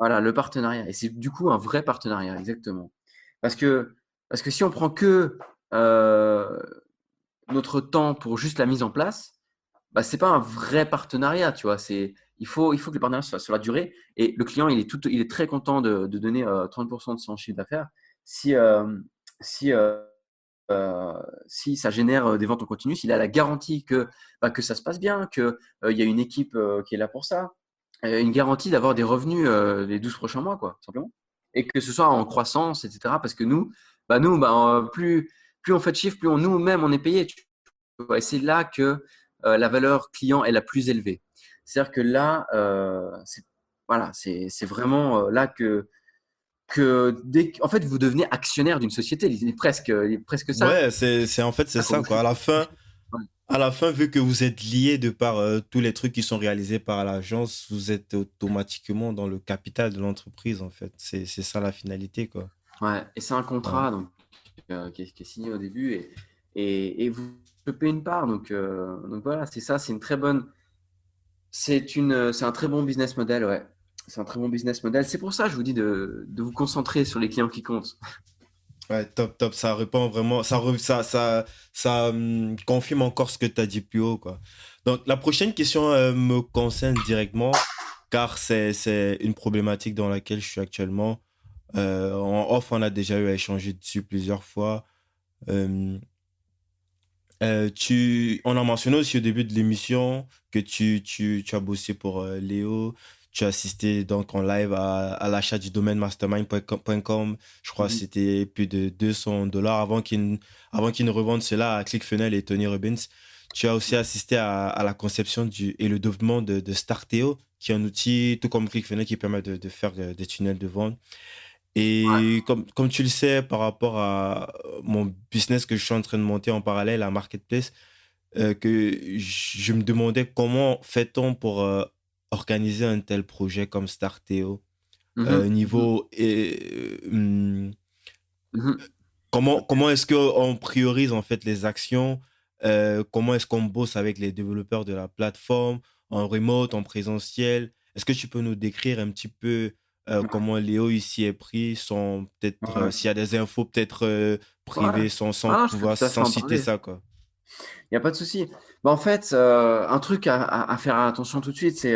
voilà, le partenariat. Et c'est du coup un vrai partenariat, exactement. Parce que, parce que si on prend que notre temps pour juste la mise en place, bah, c'est pas un vrai partenariat, tu vois. Il faut que le partenariat soit sur la durée. Et le client, il est très content de donner 30% de son chiffre d'affaires si, si, euh, si ça génère des ventes en continu, s'il a la garantie que ça se passe bien, qu'il y a une équipe qui est là pour ça, une garantie d'avoir des revenus les 12 prochains mois, quoi, simplement. Et que ce soit en croissance, etc. Parce que plus on fait de chiffres, plus nous-mêmes, on est payé. Et c'est là que la valeur client est la plus élevée. C'est-à-dire que là, c'est vraiment là en fait, vous devenez actionnaire d'une société. Il est presque ça. Ouais, en fait, c'est Ça, quand ça, vous quoi. faites. Ouais. À la fin, vu que vous êtes lié de par tous les trucs qui sont réalisés par l'agence, vous êtes automatiquement dans le capital de l'entreprise, en fait. C'est ça la finalité, quoi. Ouais. Et c'est un Ouais. contrat donc, qui est signé au début et vous payez une part. Donc voilà, c'est ça. C'est un très bon business model, ouais. C'est un très bon business model. C'est pour ça que je vous dis de vous concentrer sur les clients qui comptent. Ouais, top, top. Ça répond vraiment, confirme encore ce que tu as dit plus haut, quoi. Donc, la prochaine question me concerne directement, car c'est une problématique dans laquelle je suis actuellement. En off, on a déjà eu à échanger dessus plusieurs fois. Euh, on a mentionné aussi au début de l'émission que tu as bossé pour Léo. Tu as assisté donc en live à l'achat du domaine mastermind.com. Je crois que Mhm. c'était plus de $200 avant qu'ils ne revendent cela à ClickFunnels et Tony Robbins. Tu as aussi assisté à la conception et le développement de Starteo, qui est un outil, tout comme ClickFunnels, qui permet de faire des tunnels de vente. Et comme tu le sais, par rapport à mon business que je suis en train de monter en parallèle, à Marketplace, que je me demandais comment fait-on pour organiser un tel projet comme Starteo. Mhm. Mhm. Niveau Mhm. comment est-ce qu'on priorise en fait les actions? Comment est-ce qu'on bosse avec les développeurs de la plateforme en remote, en présentiel? Est-ce que tu peux nous décrire un petit peu comment Léo ici est pris, sans peut-être Ouais. s'il y a des infos peut-être Ouais. privées, sans Ah non, je peux pouvoir tout à fait sans en citer parler. ça, quoi. Il n'y a pas de souci. Bah, en fait, un truc à faire attention tout de suite, c'est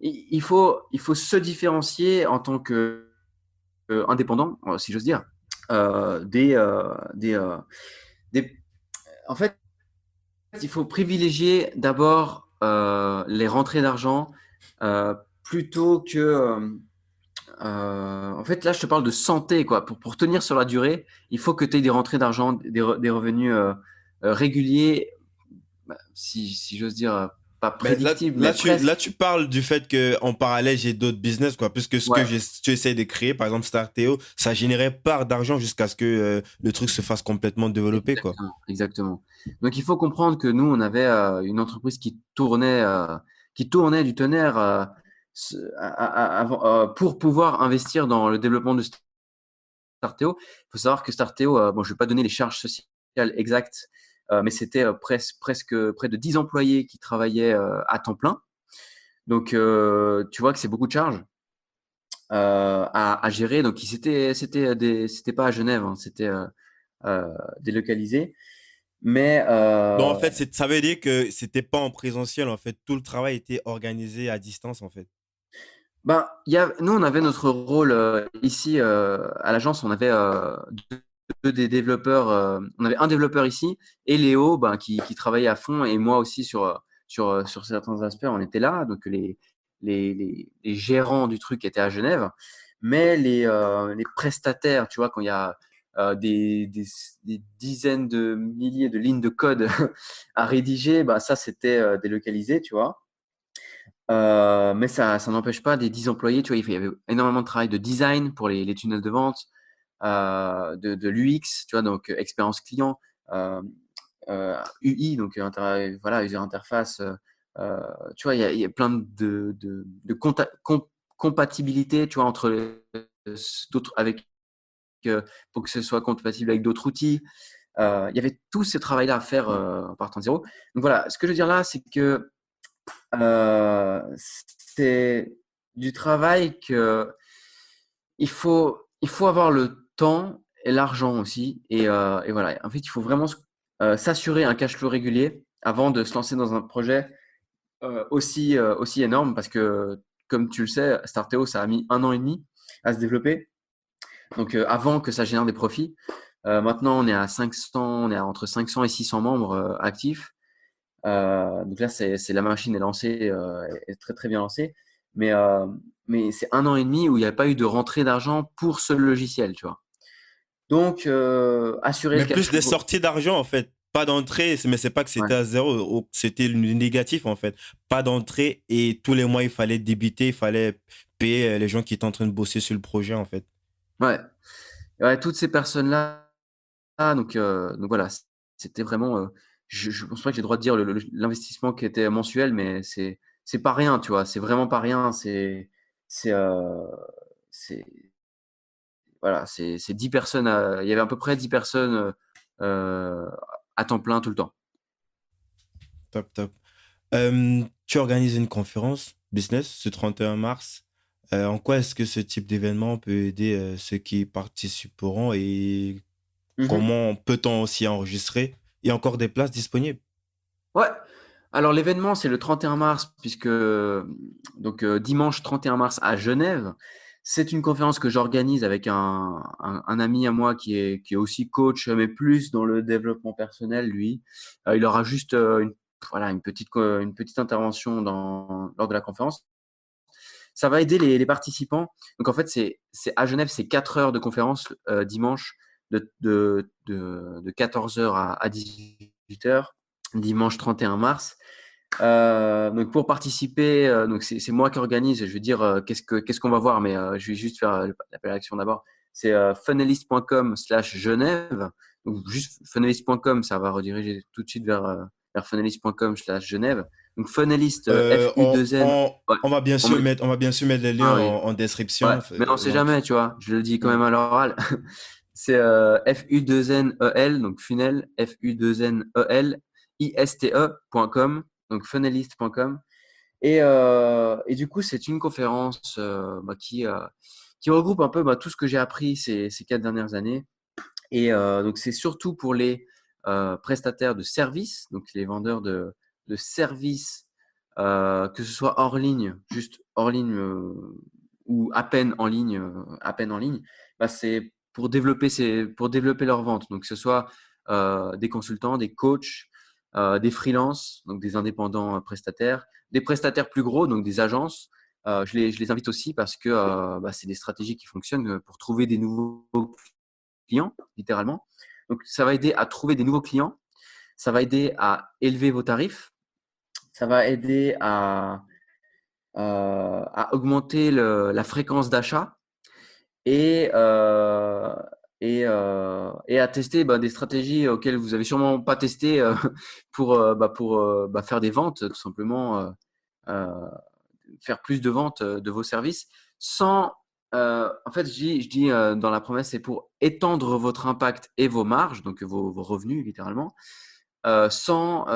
il faut se différencier en tant que indépendant, si j'ose dire, euh, des, euh, des, euh, des- en fait, il faut privilégier d'abord les rentrées d'argent plutôt que. En fait, là, je te parle de santé, quoi. Pour tenir sur la durée, il faut que tu aies des rentrées d'argent, des revenus réguliers, bah, si j'ose dire, pas Mais prédictibles, mais là, presque. tu parles du fait que en parallèle, j'ai d'autres business, quoi. Puisque ce que Ouais, tu essaies de créer, par exemple Starteo, ça générait pas d'argent jusqu'à ce que le truc se fasse complètement développer, quoi. exactement, exactement. Donc, il faut comprendre que nous, on avait une entreprise qui tournait du tonnerre pour pouvoir investir dans le développement de Starteo. Il faut savoir que Starteo, bon, je ne vais pas donner les charges sociales exactes, mais c'était presque près de 10 employés qui travaillaient à temps plein. Donc, tu vois que c'est beaucoup de charges à gérer. Donc, c'était pas à Genève, hein, c'était euh, délocalisé. Mais Donc, en fait, ça veut dire que c'était pas en présentiel, en fait. Tout le travail était organisé à distance, en fait. ben, nous, on avait notre rôle ici à l'agence. On avait deux des développeurs. On avait un développeur ici et Léo ben, qui travaillait à fond et moi aussi sur certains aspects. On était là. Donc, les gérants du truc étaient à Genève. Mais les prestataires, tu vois, quand il y a des dizaines de milliers de lignes de code à rédiger, bah, ça, c'était délocalisé, tu vois. Mais ça n'empêche pas des 10 employés, tu vois, il y avait énormément de travail de design pour les tunnels de vente, de l'UX, tu vois, donc expérience client, euh, UI, donc voilà, user interface. Tu vois, il y a plein de compatibilité, tu vois, d'autres pour que ce soit compatible avec d'autres outils. Il y avait tout ce travail-là à faire en partant de zéro. Donc voilà, ce que je veux dire là, c'est que c'est du travail que il faut avoir le temps et l'argent aussi. Et voilà. En fait, il faut vraiment s'assurer un cash flow régulier avant de se lancer dans un projet aussi énorme parce que, comme tu le sais, Starteo, ça a mis 1 an et demi à se développer. Donc, avant que ça génère des profits. Maintenant, on est à 500, on est à entre 500 et 600 membres actifs. Donc là, la machine est lancée, est très très bien lancée. Mais, euh, mais c'est 1 an et demi où il n'y a pas eu de rentrée d'argent pour ce logiciel, tu vois. Donc, assurer le Mais cash plus des flow. sorties d'argent, en fait. Pas d'entrée, mais c'est pas que Ouais. c'était à zéro, c'était le négatif, en fait. Pas d'entrée et tous les mois, il fallait débiter, il fallait payer les gens qui étaient en train de bosser sur le projet, en fait. Ouais. Ouais, toutes ces personnes-là, donc voilà, c'était vraiment. Je pense pas que j'ai le droit de dire l'investissement qui était mensuel, mais c'est pas rien, tu vois. C'est vraiment pas rien. C'est c'est voilà, c'est 10 personnes. Il y avait à peu près 10 personnes à temps plein tout le temps. Top, top. Tu organises une conférence business ce 31 mars. En quoi est-ce que ce type d'événement peut aider ceux qui y participeront et Mhm. comment peut-on aussi enregistrer? Il y a encore des places disponibles. Ouais. Alors l'événement, c'est le 31 mars, puisque donc dimanche 31 mars à Genève. C'est une conférence que j'organise avec un ami à moi qui est aussi coach, mais plus dans le développement personnel, lui. Il aura juste voilà, une petite intervention lors de la conférence. Ça va aider les participants. Donc en fait, c'est à Genève, c'est 4 heures de conférence dimanche de 14 heures à 18 heures, dimanche 31 mars. Donc pour participer, donc c'est moi qui organise. Je vais dire qu'est-ce qu'on va voir, mais je vais juste faire l'appel à l'action d'abord. C'est funnelist.com/Genève. Donc juste funnelist.com, ça va rediriger tout de suite vers funnelist.com/Genève. Donc funnelist Euh, on, FU2N. on, Ouais, on va bien sûr mettre les liens ah oui, en ouais, description. mais on sait Donc, jamais, tu vois. Je le dis quand hmm. même à l'oral. C'est FU2NEL, donc funnel, FU2NEL, ISTE.com, donc funnelist.com. Et du coup, c'est une conférence qui regroupe un peu tout ce que j'ai appris ces 4 dernières années. Et donc, c'est surtout pour les prestataires de services, donc les vendeurs de services, que ce soit hors ligne, juste hors ligne ou à peine en ligne, c'est pour développer leur vente. Donc, que ce soit des consultants, des coachs, des freelances, donc des indépendants prestataires, des prestataires plus gros, donc des agences. Je les invite aussi parce que c'est des stratégies qui fonctionnent pour trouver des nouveaux clients, littéralement. Donc, ça va aider à trouver des nouveaux clients. Ça va aider à élever vos tarifs. Ça va aider à augmenter la fréquence d'achat et, et à tester des stratégies auxquelles vous avez sûrement pas testé pour faire des ventes, tout simplement, euh, faire plus de ventes de vos services sans. En fait, je dis dans la promesse, c'est pour étendre votre impact et vos marges, donc vos revenus littéralement, sans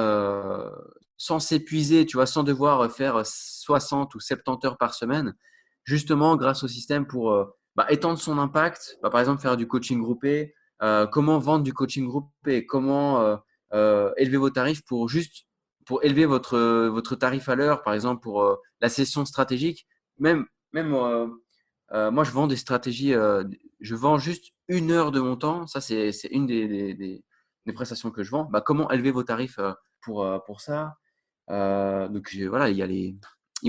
sans s'épuiser, tu vois, sans devoir faire 60 ou 70 heures par semaine, justement grâce au système pour étendre son impact, par exemple faire du coaching groupé, comment vendre du coaching groupé, comment élever vos tarifs pour élever votre tarif à l'heure, par exemple pour la session stratégique. Même moi, je vends des stratégies, je vends juste 1 heure de mon temps. Ça, c'est une des prestations que je vends. Comment élever vos tarifs pour ça? Donc, voilà, il y a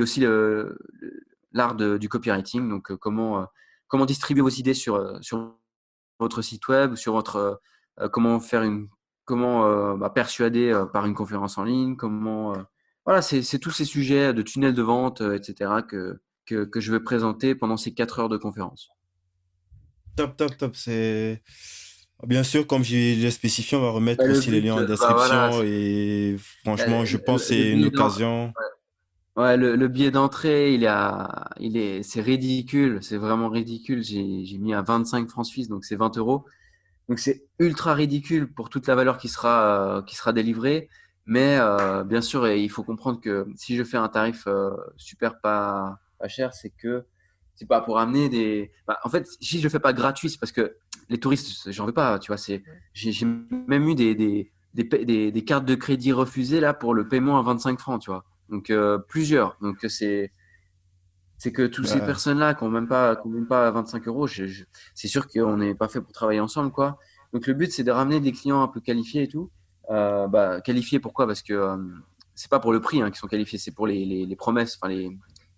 aussi l'art du copywriting. Donc, comment distribuer vos idées sur votre site web, sur comment persuader par une conférence en ligne, voilà, c'est tous ces sujets de tunnel de vente, etc., que je vais présenter pendant ces 4 heures de conférence. Top, top, top. Bien sûr, comme j'ai spécifié, on va remettre Le aussi les but, liens en voilà, description. Et franchement, je pense que le c'est une billet occasion. ouais, le billet d'entrée, c'est ridicule, c'est vraiment ridicule. J'ai mis à 25 francs suisses, donc c'est 20 euros. Donc c'est ultra ridicule pour toute la valeur qui sera délivrée. Mais bien sûr, il faut comprendre que si je fais un tarif super pas cher, c'est pas pour amener des. Bah, en fait, si je le fais pas gratuit, c'est parce que les touristes, j'en veux pas. Tu vois, j'ai même eu des cartes de crédit refusées là pour le paiement à 25 francs. Tu vois, donc plusieurs. Donc c'est que toutes ces Ouais. personnes-là qui ont même pas 25 euros, c'est sûr qu'on n'est pas fait pour travailler ensemble, quoi. Donc le but, c'est de ramener des clients un peu qualifiés et tout. Bah, qualifiés pourquoi? Parce que c'est pas pour le prix hein, qu'ils sont qualifiés, c'est pour les promesses, enfin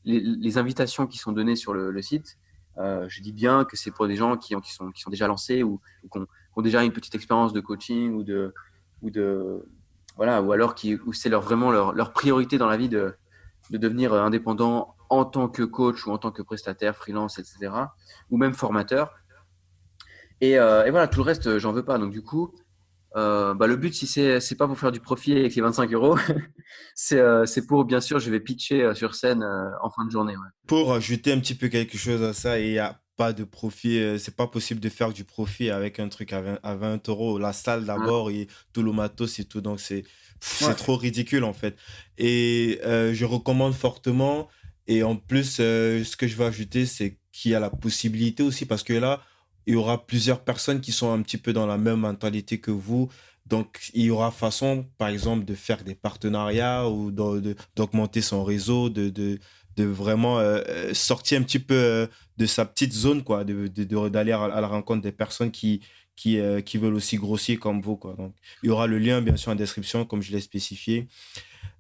les invitations qui sont données sur le site. Je dis bien que c'est pour des gens qui sont déjà lancés ou qui ont déjà une petite expérience de coaching ou de voilà, ou alors où c'est vraiment leur priorité dans la vie de devenir indépendant en tant que coach ou en tant que prestataire, freelance, etc. Ou même formateur. Et voilà, tout le reste, j'en veux pas. Donc du coup, bah, le but, si c'est pas pour faire du profit avec les 25 euros, c'est pour, bien sûr, je vais pitcher sur scène en fin de journée. Ouais. Pour ajouter un petit peu quelque chose à ça, il n'y a pas de profit, c'est pas possible de faire du profit avec un truc à 20 euros. La salle Ouais. d'abord et tout le matos et tout, donc c'est Ouais. trop ridicule en fait. Et je recommande fortement. Et en plus, ce que je vais ajouter, c'est qu'il y a la possibilité aussi, parce que là, il y aura plusieurs personnes qui sont un petit peu dans la même mentalité que vous. Donc, il y aura façon, par exemple, de faire des partenariats ou d'augmenter son réseau, de vraiment sortir un petit peu de sa petite zone, quoi, d'aller à la rencontre des personnes qui veulent aussi grossir comme vous, quoi. Donc, il y aura le lien, bien sûr, en description, comme je l'ai spécifié.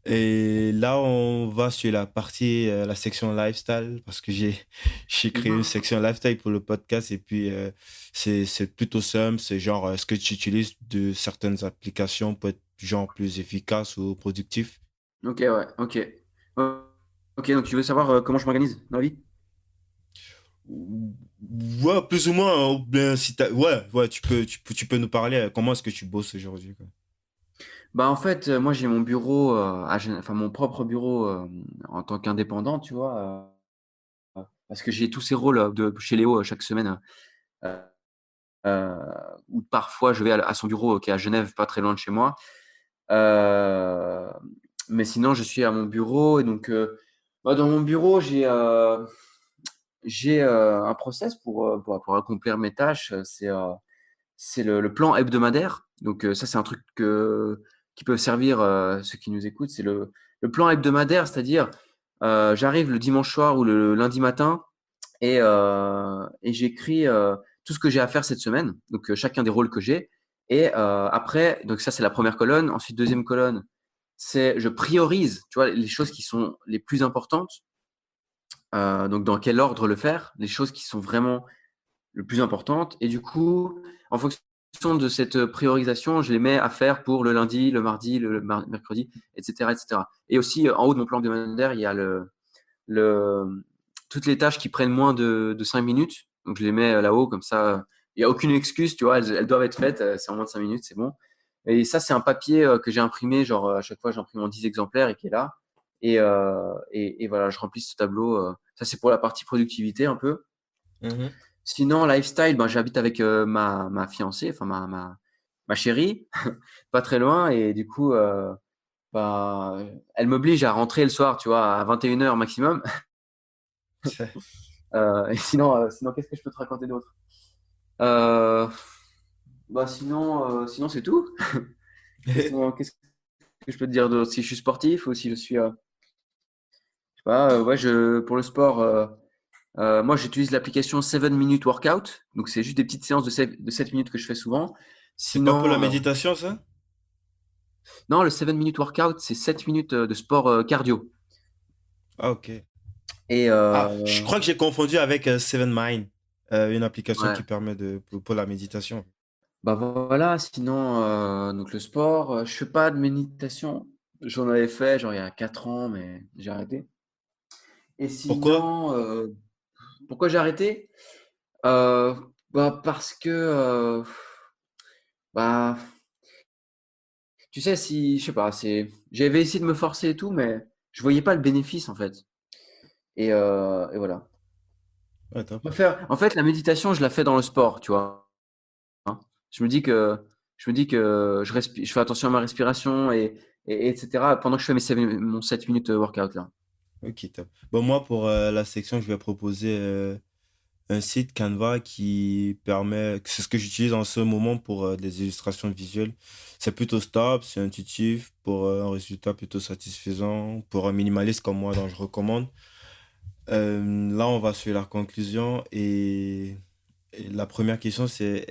Et là, on va sur la partie, la section lifestyle, parce que j'ai créé une Mhm. section lifestyle pour le podcast. Et puis, c'est plutôt simple. C'est genre, est-ce que tu utilises de certaines applications pour être genre plus efficace ou productif? Ok, ouais, ok. Ok, donc tu veux savoir comment je m'organise dans la vie? Ouais, plus ou moins, hein, ou bien si ouais, tu peux nous parler, comment est-ce que tu bosses aujourd'hui, quoi. Bah en fait, moi j'ai mon bureau, enfin mon propre bureau en tant qu'indépendant, tu vois, parce que j'ai tous ces rôles chez Léo chaque semaine. Euh, euh, ou parfois je vais à son bureau qui est à Genève, pas très loin de chez moi. Euh, mais sinon, je suis à mon bureau et donc bah, dans mon bureau, j'ai un process pour accomplir mes tâches. C'est le plan hebdomadaire. Donc ça, c'est un truc qui peut servir ceux qui nous écoutent. C'est le plan hebdomadaire, c'est-à-dire j'arrive le dimanche soir ou le lundi matin et j'écris tout ce que j'ai à faire cette semaine, donc chacun des rôles que j'ai. Et après, donc ça c'est la première colonne. Ensuite, deuxième colonne, c'est je priorise, tu vois, les choses qui sont les plus importantes. Donc dans quel ordre le faire, les choses qui sont vraiment le plus importantes. Et du coup, en fonction de cette priorisation, je les mets à faire pour le lundi, le mardi, le mercredi, etc., etc. Et aussi en haut de mon plan hebdomadaire, il y a le, toutes les tâches qui prennent moins de 5 minutes. Donc, je les mets là-haut, comme ça, il n'y a aucune excuse, tu vois, elles doivent être faites, c'est en moins de 5 minutes, c'est bon. Et ça, c'est un papier que j'ai imprimé, genre à chaque fois, j'imprime en 10 exemplaires et qui est là. Et voilà, je remplis ce tableau. Ça, c'est pour la partie productivité un peu. Mhm. Sinon, lifestyle, ben, j'habite avec ma fiancée, enfin ma chérie, pas très loin. Et du coup, bah, elle m'oblige à rentrer le soir, tu vois, à 21 h maximum. Et sinon qu'est-ce que je peux te raconter d'autre? Euh, Bah sinon c'est tout. Qu'est-ce que je peux te dire d'autre? Si je suis sportif ou si je suis, je sais pas, ouais, pour le sport, moi j'utilise l'application 7 Minute Workout. Donc c'est juste des petites séances de 7 minutes que je fais souvent. C'est pas pour la Sinon, méditation, ça? non, le 7 Minute Workout, c'est 7 minutes de sport cardio. Ah, ok. Et Ah, je crois que j'ai confondu avec Seven Mind, une application ouais. qui permet pour la méditation. Bah voilà, sinon, donc le sport, je fais pas de méditation. J'en avais fait genre il y a 4 ans, mais j'ai arrêté. Et Pourquoi? sinon, pourquoi j'ai arrêté? Euh, Bah parce que, bah, tu sais, si, je sais pas, j'avais essayé de me forcer et tout, mais je voyais pas le bénéfice en fait. Et voilà. Ouais, top. En fait, la méditation, je la fais dans le sport, tu vois. Hein. Je me dis que, je fais attention à ma respiration etc. pendant que je fais mon 7 minutes workout là. Ok, top. Bon, moi, pour la section, je vais proposer un site Canva qui permet, c'est ce que j'utilise en ce moment pour des illustrations visuelles. C'est plutôt stable, c'est intuitif pour un résultat plutôt satisfaisant, pour un minimaliste comme moi, dont je recommande. Là, on va sur la conclusion et la première question, c'est,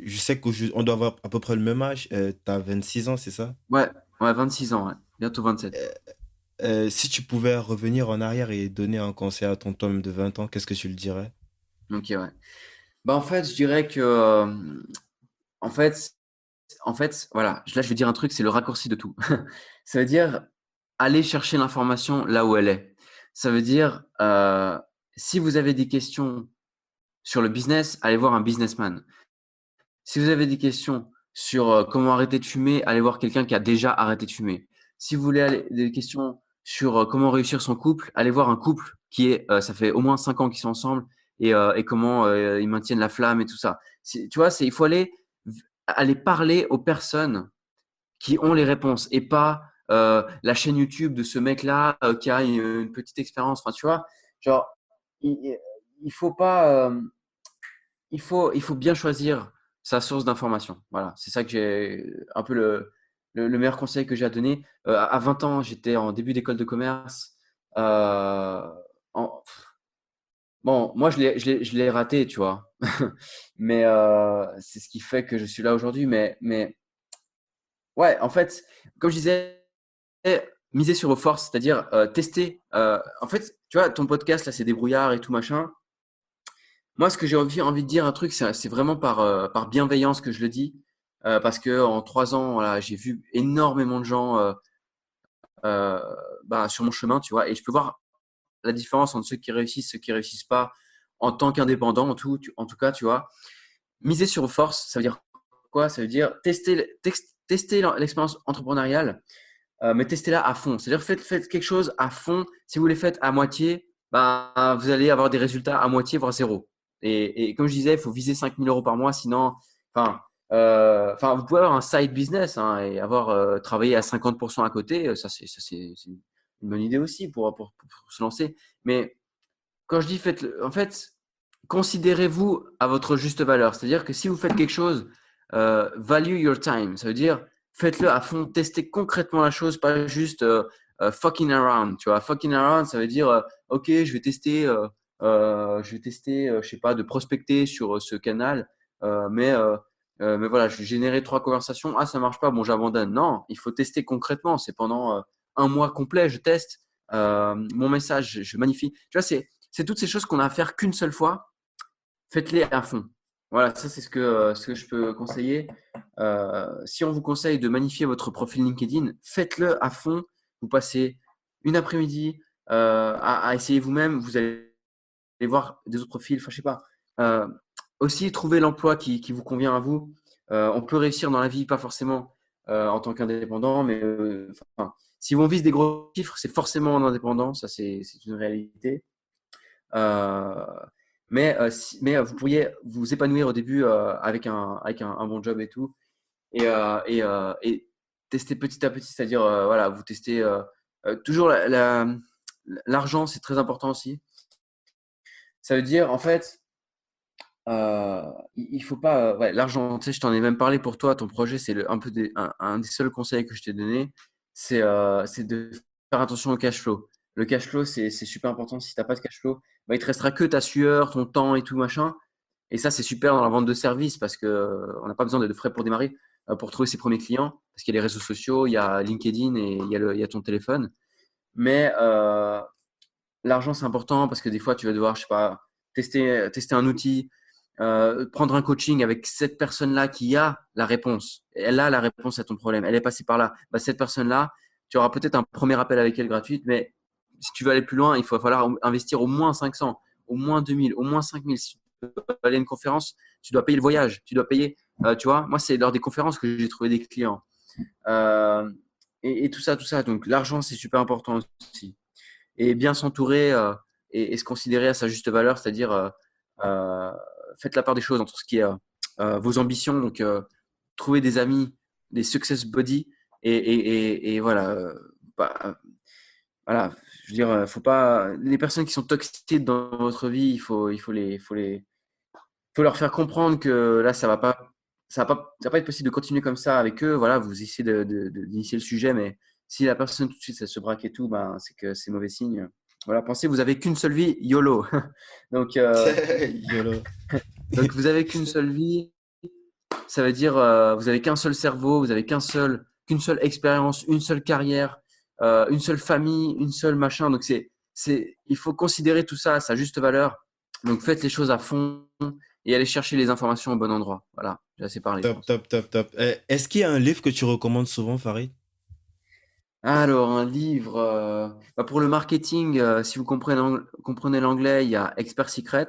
je sais qu'on doit avoir à peu près le même âge. Tu as 26 ans, c'est ça? Ouais, ouais, 26 ans, ouais. Bientôt 27. Si tu pouvais revenir en arrière et donner un conseil à ton Tom de 20 ans, qu'est-ce que tu le dirais? Ok, ouais. Bah, en fait, je dirais que, en fait, voilà, là, je vais dire un truc, c'est le raccourci de tout. Ça veut dire aller chercher l'information là où elle est. Ça veut dire, si vous avez des questions sur le business, allez voir un businessman. Si vous avez des questions sur comment arrêter de fumer, allez voir quelqu'un qui a déjà arrêté de fumer. Si vous voulez des questions sur comment réussir son couple, allez voir un couple qui est, ça fait au moins 5 ans qu'ils sont ensemble et comment ils maintiennent la flamme et tout ça. Tu vois, il faut aller parler aux personnes qui ont les réponses et pas la chaîne YouTube de ce mec-là qui a une petite expérience. Enfin, tu vois, genre, il faut pas. Il faut bien choisir sa source d'information. Voilà, c'est ça que j'ai un peu le meilleur conseil que j'ai à donner. À 20 ans, j'étais en début d'école de commerce. Euh, en- bon, moi, je l'ai raté, tu vois. Mais c'est ce qui fait que je suis là aujourd'hui. Mais ouais, en fait, comme je disais, miser sur vos forces, c'est-à-dire tester. En fait, tu vois, ton podcast, là, c'est débrouillard et tout machin. Moi, ce que j'ai envie de dire un truc, c'est vraiment par bienveillance que je le dis, parce que en 3 ans, voilà, j'ai vu énormément de gens euh, sur mon chemin, tu vois, et je peux voir la différence entre ceux qui réussissent pas en tant qu'indépendant, en tout cas, tu vois. Miser sur vos forces, ça veut dire quoi? Ça veut dire tester l'expérience entrepreneuriale, mais testez-la à fond. C'est-à-dire faites quelque chose à fond. Si vous les faites à moitié, vous allez avoir des résultats à moitié, voire zéro. Et comme je disais, il faut viser 5 000 € par mois, sinon, enfin, vous pouvez avoir un side business hein, et avoir travaillé à 50% à côté. C'est une bonne idée aussi pour se lancer. Mais quand je dis faites, en fait, considérez-vous à votre juste valeur. C'est-à-dire que si vous faites quelque chose, value your time. Ça veut dire faites-le à fond, testez concrètement la chose, pas juste fucking around. Tu vois, fucking around, ça veut dire ok, je vais tester, je sais pas, de prospecter sur ce canal, mais voilà, je vais générer 3 conversations. Ah, ça marche pas, bon, j'abandonne. Non, il faut tester concrètement. C'est pendant un mois complet, je teste mon message, je magnifie. Tu vois, c'est toutes ces choses qu'on a à faire qu'une seule fois. Faites-les à fond. Voilà, ça c'est ce que je peux conseiller. Si on vous conseille de magnifier votre profil LinkedIn, faites-le à fond. Vous passez une après-midi à essayer vous-même. Vous allez voir des autres profils. Enfin, je sais pas. Euh, Aussi, trouver l'emploi qui vous convient à vous. On peut réussir dans la vie, pas forcément en tant qu'indépendant, mais enfin, si on vise des gros chiffres, c'est forcément en indépendant. Ça, c'est une réalité. Euh, mais vous pourriez vous épanouir au début avec un bon job et tout. Et tester petit à petit, c'est-à-dire, voilà, vous testez toujours l'argent, c'est très important aussi. Ça veut dire, en fait, il faut pas. Ouais, l'argent, tu sais, je t'en ai même parlé pour toi. Ton projet, c'est un peu un des seuls conseils que je t'ai donné. C'est de faire attention au cash flow. Le cash flow, c'est super important. Si tu n'as pas de cash flow, il te restera que ta sueur, ton temps et tout machin. Et ça, c'est super dans la vente de services parce que on n'a pas besoin de frais pour démarrer, pour trouver ses premiers clients. Parce qu'il y a les réseaux sociaux, il y a LinkedIn et il y a ton téléphone. Mais l'argent, c'est important parce que des fois, tu vas devoir, je sais pas, tester un outil, prendre un coaching avec cette personne-là qui a la réponse. Elle a la réponse à ton problème. Elle est passée par là. Cette personne-là, tu auras peut-être un premier appel avec elle gratuite, mais si tu veux aller plus loin, il va falloir investir au moins 500, au moins 2000, au moins 5000. Si tu veux aller à une conférence, tu dois payer le voyage, tu dois payer. Tu vois, moi, c'est lors des conférences que j'ai trouvé des clients. Euh, et tout ça, tout ça. Donc, l'argent, c'est super important aussi et bien s'entourer et se considérer à sa juste valeur, c'est-à-dire euh, faites la part des choses entre ce qui est vos ambitions, donc trouver des amis, des success buddies et voilà, bah, voilà, veux dire, faut pas les personnes qui sont toxiques dans votre vie, faut leur faire comprendre que là, ça va pas être possible de continuer comme ça avec eux. Voilà, vous essayez d'initier le sujet, mais si la personne tout de suite elle se braque et tout, ben, c'est que c'est mauvais signe. Voilà, pensez, vous avez qu'une seule vie, YOLO. Donc, YOLO. donc vous avez qu'une seule vie. Ça veut dire vous avez qu'un seul cerveau, vous avez qu'une seule expérience, une seule carrière, une seule famille, une seule machin. Donc il faut considérer tout ça à sa juste valeur. Donc faites les choses à fond et allez chercher les informations au bon endroit. Voilà, j'ai assez parlé, je Top, pense. top, top, top. Est-ce qu'il y a un livre que tu recommandes souvent, Farid? Alors, un livre, bah, pour le marketing, si vous comprenez l'anglais, il y a Expert Secrets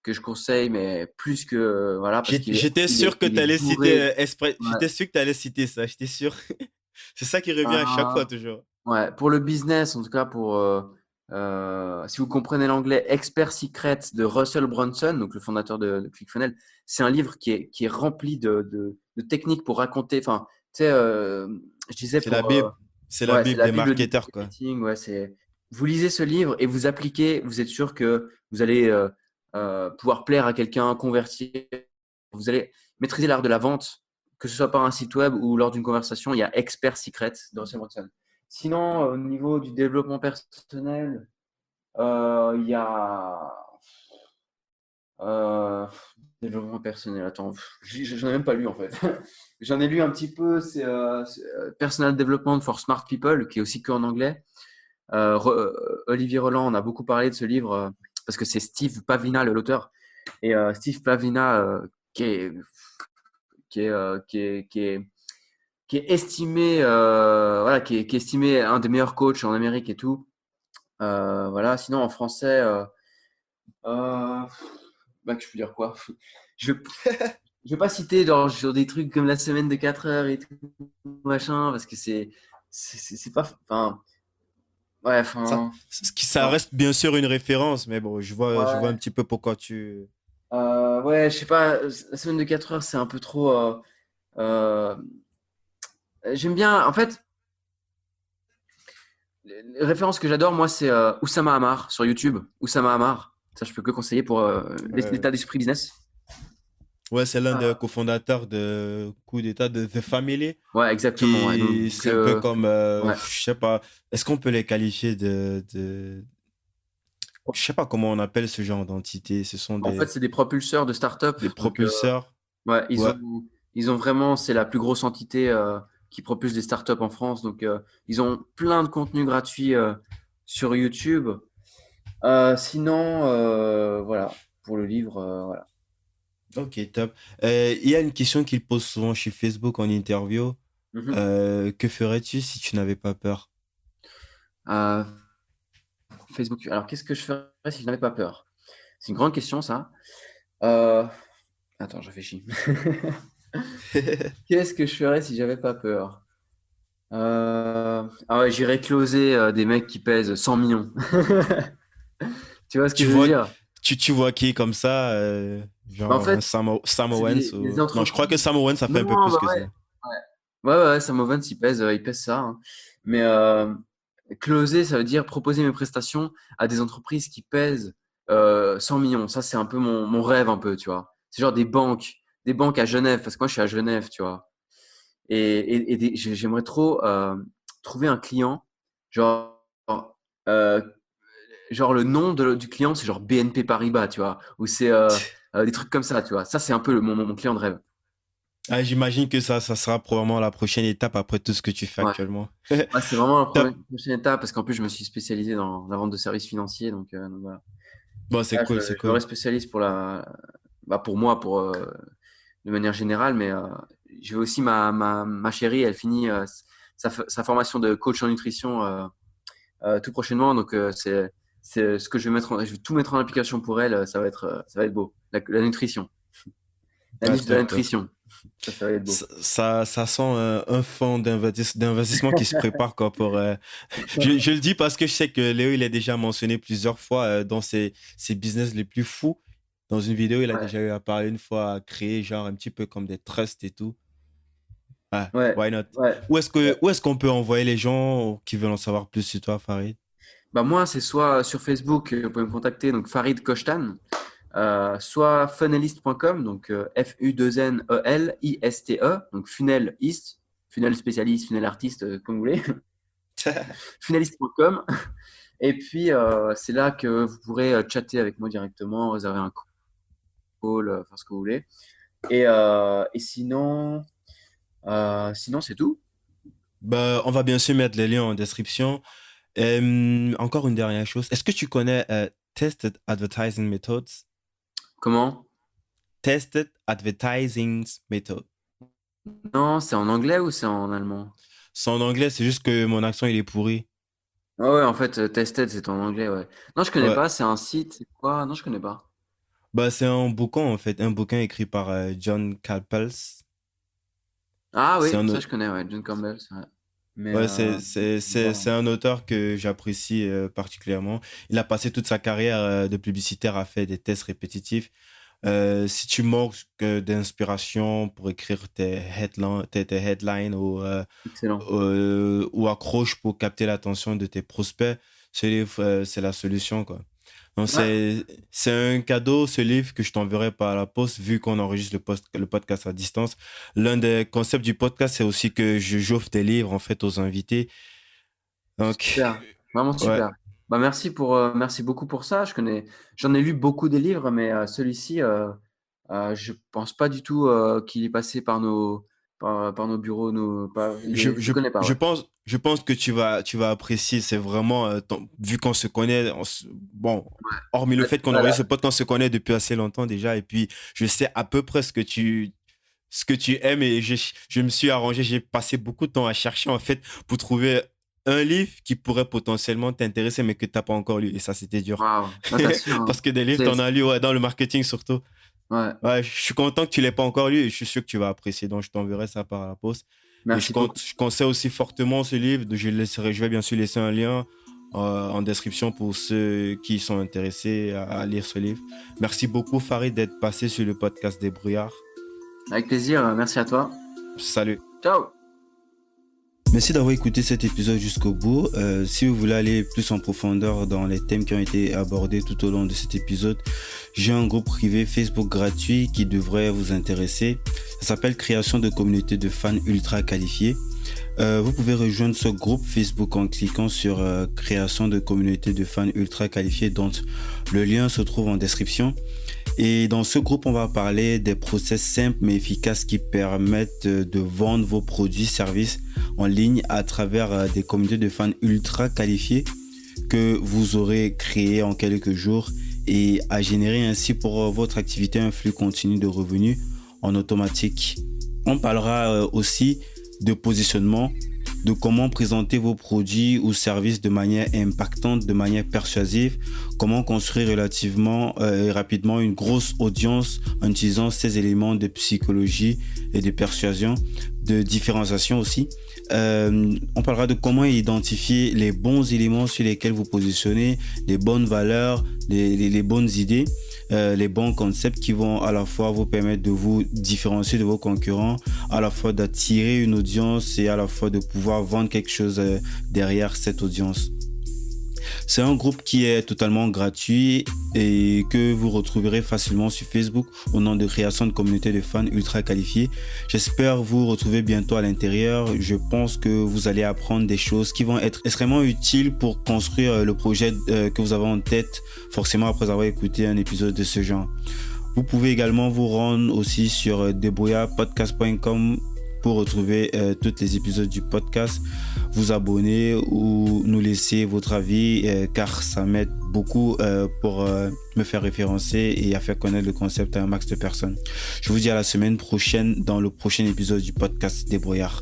que je conseille, mais plus que, voilà, parce J'étais sûr que il tu est allais citer bourré. Ouais. J'étais sûr que tu allais citer ça, j'étais sûr. C'est ça qui revient à chaque fois, Ah, toujours. ouais, pour le business, en tout cas, si vous comprenez l'anglais, Expert Secrets de Russell Brunson, donc le fondateur de ClickFunnels, c'est un livre qui est rempli de techniques pour raconter. Enfin, tu sais, je disais C'est la Bible. C'est la ouais, c'est Bible la des Bible du marketeurs, quoi. marketing. Ouais, vous lisez ce livre et vous appliquez, vous êtes sûr que vous allez pouvoir plaire à quelqu'un, convertir. Vous allez maîtriser l'art de la vente, que ce soit par un site web ou lors d'une conversation. Il y a Expert Secrets de Russell Brunson. Sinon, au niveau du développement personnel, il y a euh, développement personnel. Attends, j'en ai même pas lu en fait. J'en ai lu un petit peu. C'est Personal Development for Smart People, qui est aussi qu'en anglais. Olivier Roland, on a beaucoup parlé de ce livre parce que c'est Steve Pavlina l'auteur. Et Steve Pavlina, qui est, qui est, qui est, qui est, qui est estimé, voilà, qui est estimé un des meilleurs coachs en Amérique et tout. Voilà. Sinon, en français, euh, bah, que je peux dire quoi? Je je vais pas citer genre sur des trucs comme la semaine de 4 heures et tout machin parce que c'est pas, enfin, ouais, Ça, enfin, ça reste bien sûr une référence, mais bon, je vois un ouais, petit peu pourquoi tu. ouais, je sais pas, la semaine de 4 heures, c'est un peu trop. Euh, J'aime bien, en fait, les références que j'adore, moi, c'est Oussama Hamar sur YouTube. Oussama Hamar, ça, je peux que conseiller pour euh, l'état d'esprit business. Ouais, c'est l'un des Ah. cofondateurs de Coup d'État de The Family, Ouais, exactement. Ouais. qui Donc, c'est un peu comme, ouais. je sais pas, est-ce qu'on peut les qualifier je sais pas comment on appelle ce genre d'entité. Ce sont En fait, c'est des propulseurs de start-up. des Donc, propulseurs. ouais, Ouais. ils ont vraiment, c'est la plus grosse entité qui propulse des startups en France. Donc, ils ont plein de contenus gratuits sur YouTube. Sinon, voilà, pour le livre, voilà. Ok, top. Il y a une question qu'il pose souvent chez Facebook en interview. Mhm. Que ferais-tu si tu n'avais pas peur? Euh, Facebook. Alors, qu'est-ce que je ferais si je n'avais pas peur? C'est une grande question, ça. Euh, Attends, je réfléchis. Qu'est-ce que je ferais si j'avais pas peur? Ah ouais, j'irais closer des mecs qui pèsent 100 millions. Tu vois ce que Tu je veux vois, dire? tu vois qui comme ça, Bah, en genre un fait, Sam c'est Owens des ou... Non, je crois que entreprises. Sam Owens, ça fait Non, un peu bah plus que ça. ouais. Ouais, ouais, Sam Ovens, il pèse ça, hein. Mais closer, ça veut dire proposer mes prestations à des entreprises qui pèsent 100 millions. Ça, c'est un peu mon rêve, un peu, tu vois. C'est genre des banques à Genève, parce que moi, je suis à Genève, tu vois. J'aimerais trop trouver un client, genre, euh, genre le nom du client, c'est genre BNP Paribas, tu vois, ou c'est des trucs comme ça, tu vois. Ça, c'est un peu mon client de rêve. Ah, j'imagine que ça sera probablement la prochaine étape après tout ce que tu fais Ouais. actuellement. Ouais, c'est vraiment la Top. prochaine étape parce qu'en plus, je me suis spécialisé dans la vente de services financiers. Donc voilà. Bon, c'est Là, cool, c'est je me cool. spécialise bah, pour moi, de manière générale, mais je veux aussi ma chérie, elle finit sa formation de coach en nutrition tout prochainement. Donc c'est ce que je vais tout mettre en application pour elle. Ça va être beau. La nutrition, Ah, de la top, top. nutrition, ça va être beau. Ça sent un fonds d'investissement qui se prépare quoi pour. Je le dis parce que je sais que Léo il a déjà mentionné plusieurs fois dans ses business les plus fous. Dans une vidéo, il a Ouais, déjà eu à parler une fois à créer genre un petit peu comme des trusts et tout. Ah, ouais, why not? ouais. Où est-ce qu'on peut envoyer les gens qui veulent en savoir plus sur toi, Farid? Bah moi, c'est soit sur Facebook, vous pouvez me contacter, donc Farid Kochtan, soit funnelist.com, donc F-U-2-N-E-L-I-S-T-E, donc funnelist, funnel spécialiste, funnel artiste, comme vous voulez, funnelist.com. Et puis, c'est là que vous pourrez chatter avec moi directement, réserver un call, faire ce que vous voulez. Et sinon, c'est tout. Bah, on va bien sûr mettre les liens en description. Encore une dernière chose. Est-ce que tu connais Tested Advertising Methods? Comment? Tested Advertising Method. Non, c'est en anglais ou c'est en allemand? C'est en anglais, c'est juste que mon accent il est pourri. Ah ouais, en fait, Tested, c'est en anglais, ouais. Non, je connais Ouais. pas, c'est un site, c'est quoi? Non, je connais pas. Bah, c'est un bouquin en fait, un bouquin écrit par John Capels. Ah C'est oui, un, ça au- je connais, ouais, John Campbell, c'est vrai. Mais ouais, c'est voilà. un auteur que j'apprécie particulièrement. Il a passé toute sa carrière de publicitaire à faire des tests répétitifs. Si tu manques d'inspiration pour écrire tes headlines Excellent. ou accroches pour capter l'attention de tes prospects, ce livre, c'est la solution, quoi. Donc, Ouais, c'est un cadeau, ce livre, que je t'enverrai par la poste, vu qu'on enregistre le podcast à distance. L'un des concepts du podcast, c'est aussi que j'offre des livres, en fait, aux invités. Donc, super, vraiment ouais. super. Bah merci beaucoup pour ça. J'en ai lu beaucoup des livres, mais celui-ci, je pense pas du tout qu'il est passé par nos bureaux, je le connais pas, ouais. Je pense que tu vas apprécier. C'est vraiment, vu qu'on se connaît, bon, hormis le Ouais, fait qu'on voilà. enregistre ce podcast, on se connaît depuis assez longtemps déjà. Et puis, je sais à peu près ce que tu aimes et je me suis arrangé. J'ai passé beaucoup de temps à chercher, en fait, pour trouver un livre qui pourrait potentiellement t'intéresser, mais que tu n'as pas encore lu. Et ça, c'était dur. Waouh, bah, t'assures, hein. Parce que des livres, tu C'est, en as lu, ouais, dans le marketing surtout. ouais, Ouais, je suis content que tu l'aies pas encore lu et je suis sûr que tu vas apprécier. Donc, je t'enverrai ça par la poste. Et merci beaucoup. je conseille aussi fortement ce livre. Je vais bien sûr laisser un lien en description pour ceux qui sont intéressés à lire ce livre. Merci beaucoup, Farid, d'être passé sur le podcast des brouillards. Avec plaisir, merci à toi. Salut. Ciao. Merci d'avoir écouté cet épisode jusqu'au bout. Si vous voulez aller plus en profondeur dans les thèmes qui ont été abordés tout au long de cet épisode, j'ai un groupe privé Facebook gratuit qui devrait vous intéresser. Ça s'appelle Création de communauté de fans ultra qualifiés. Vous pouvez rejoindre ce groupe Facebook en cliquant sur Création de communauté de fans ultra qualifiés, dont le lien se trouve en description. Et dans ce groupe, on va parler des process simples mais efficaces qui permettent de vendre vos produits, services en ligne à travers des communautés de fans ultra qualifiés que vous aurez créé en quelques jours et à générer ainsi pour votre activité un flux continu de revenus en automatique. On parlera aussi de positionnement, de comment présenter vos produits ou services de manière impactante, de manière persuasive, comment construire relativement et rapidement une grosse audience en utilisant ces éléments de psychologie et de persuasion, de différenciation aussi. On parlera de comment identifier les bons éléments sur lesquels vous positionnez, les bonnes valeurs, les bonnes idées, les bons concepts qui vont à la fois vous permettre de vous différencier de vos concurrents, à la fois d'attirer une audience et à la fois de pouvoir vendre quelque chose derrière cette audience. C'est un groupe qui est totalement gratuit et que vous retrouverez facilement sur Facebook au nom de Création de communauté de fans ultra qualifiés. J'espère vous retrouver bientôt à l'intérieur. Je pense que vous allez apprendre des choses qui vont être extrêmement utiles pour construire le projet que vous avez en tête, forcément après avoir écouté un épisode de ce genre. Vous pouvez également vous rendre aussi sur debrouillardpodcast.com pour retrouver tous les épisodes du podcast, vous abonner ou nous laisser votre avis car ça m'aide beaucoup pour me faire référencer et à faire connaître le concept à un max de personnes. Je vous dis à la semaine prochaine dans le prochain épisode du podcast Débrouillard.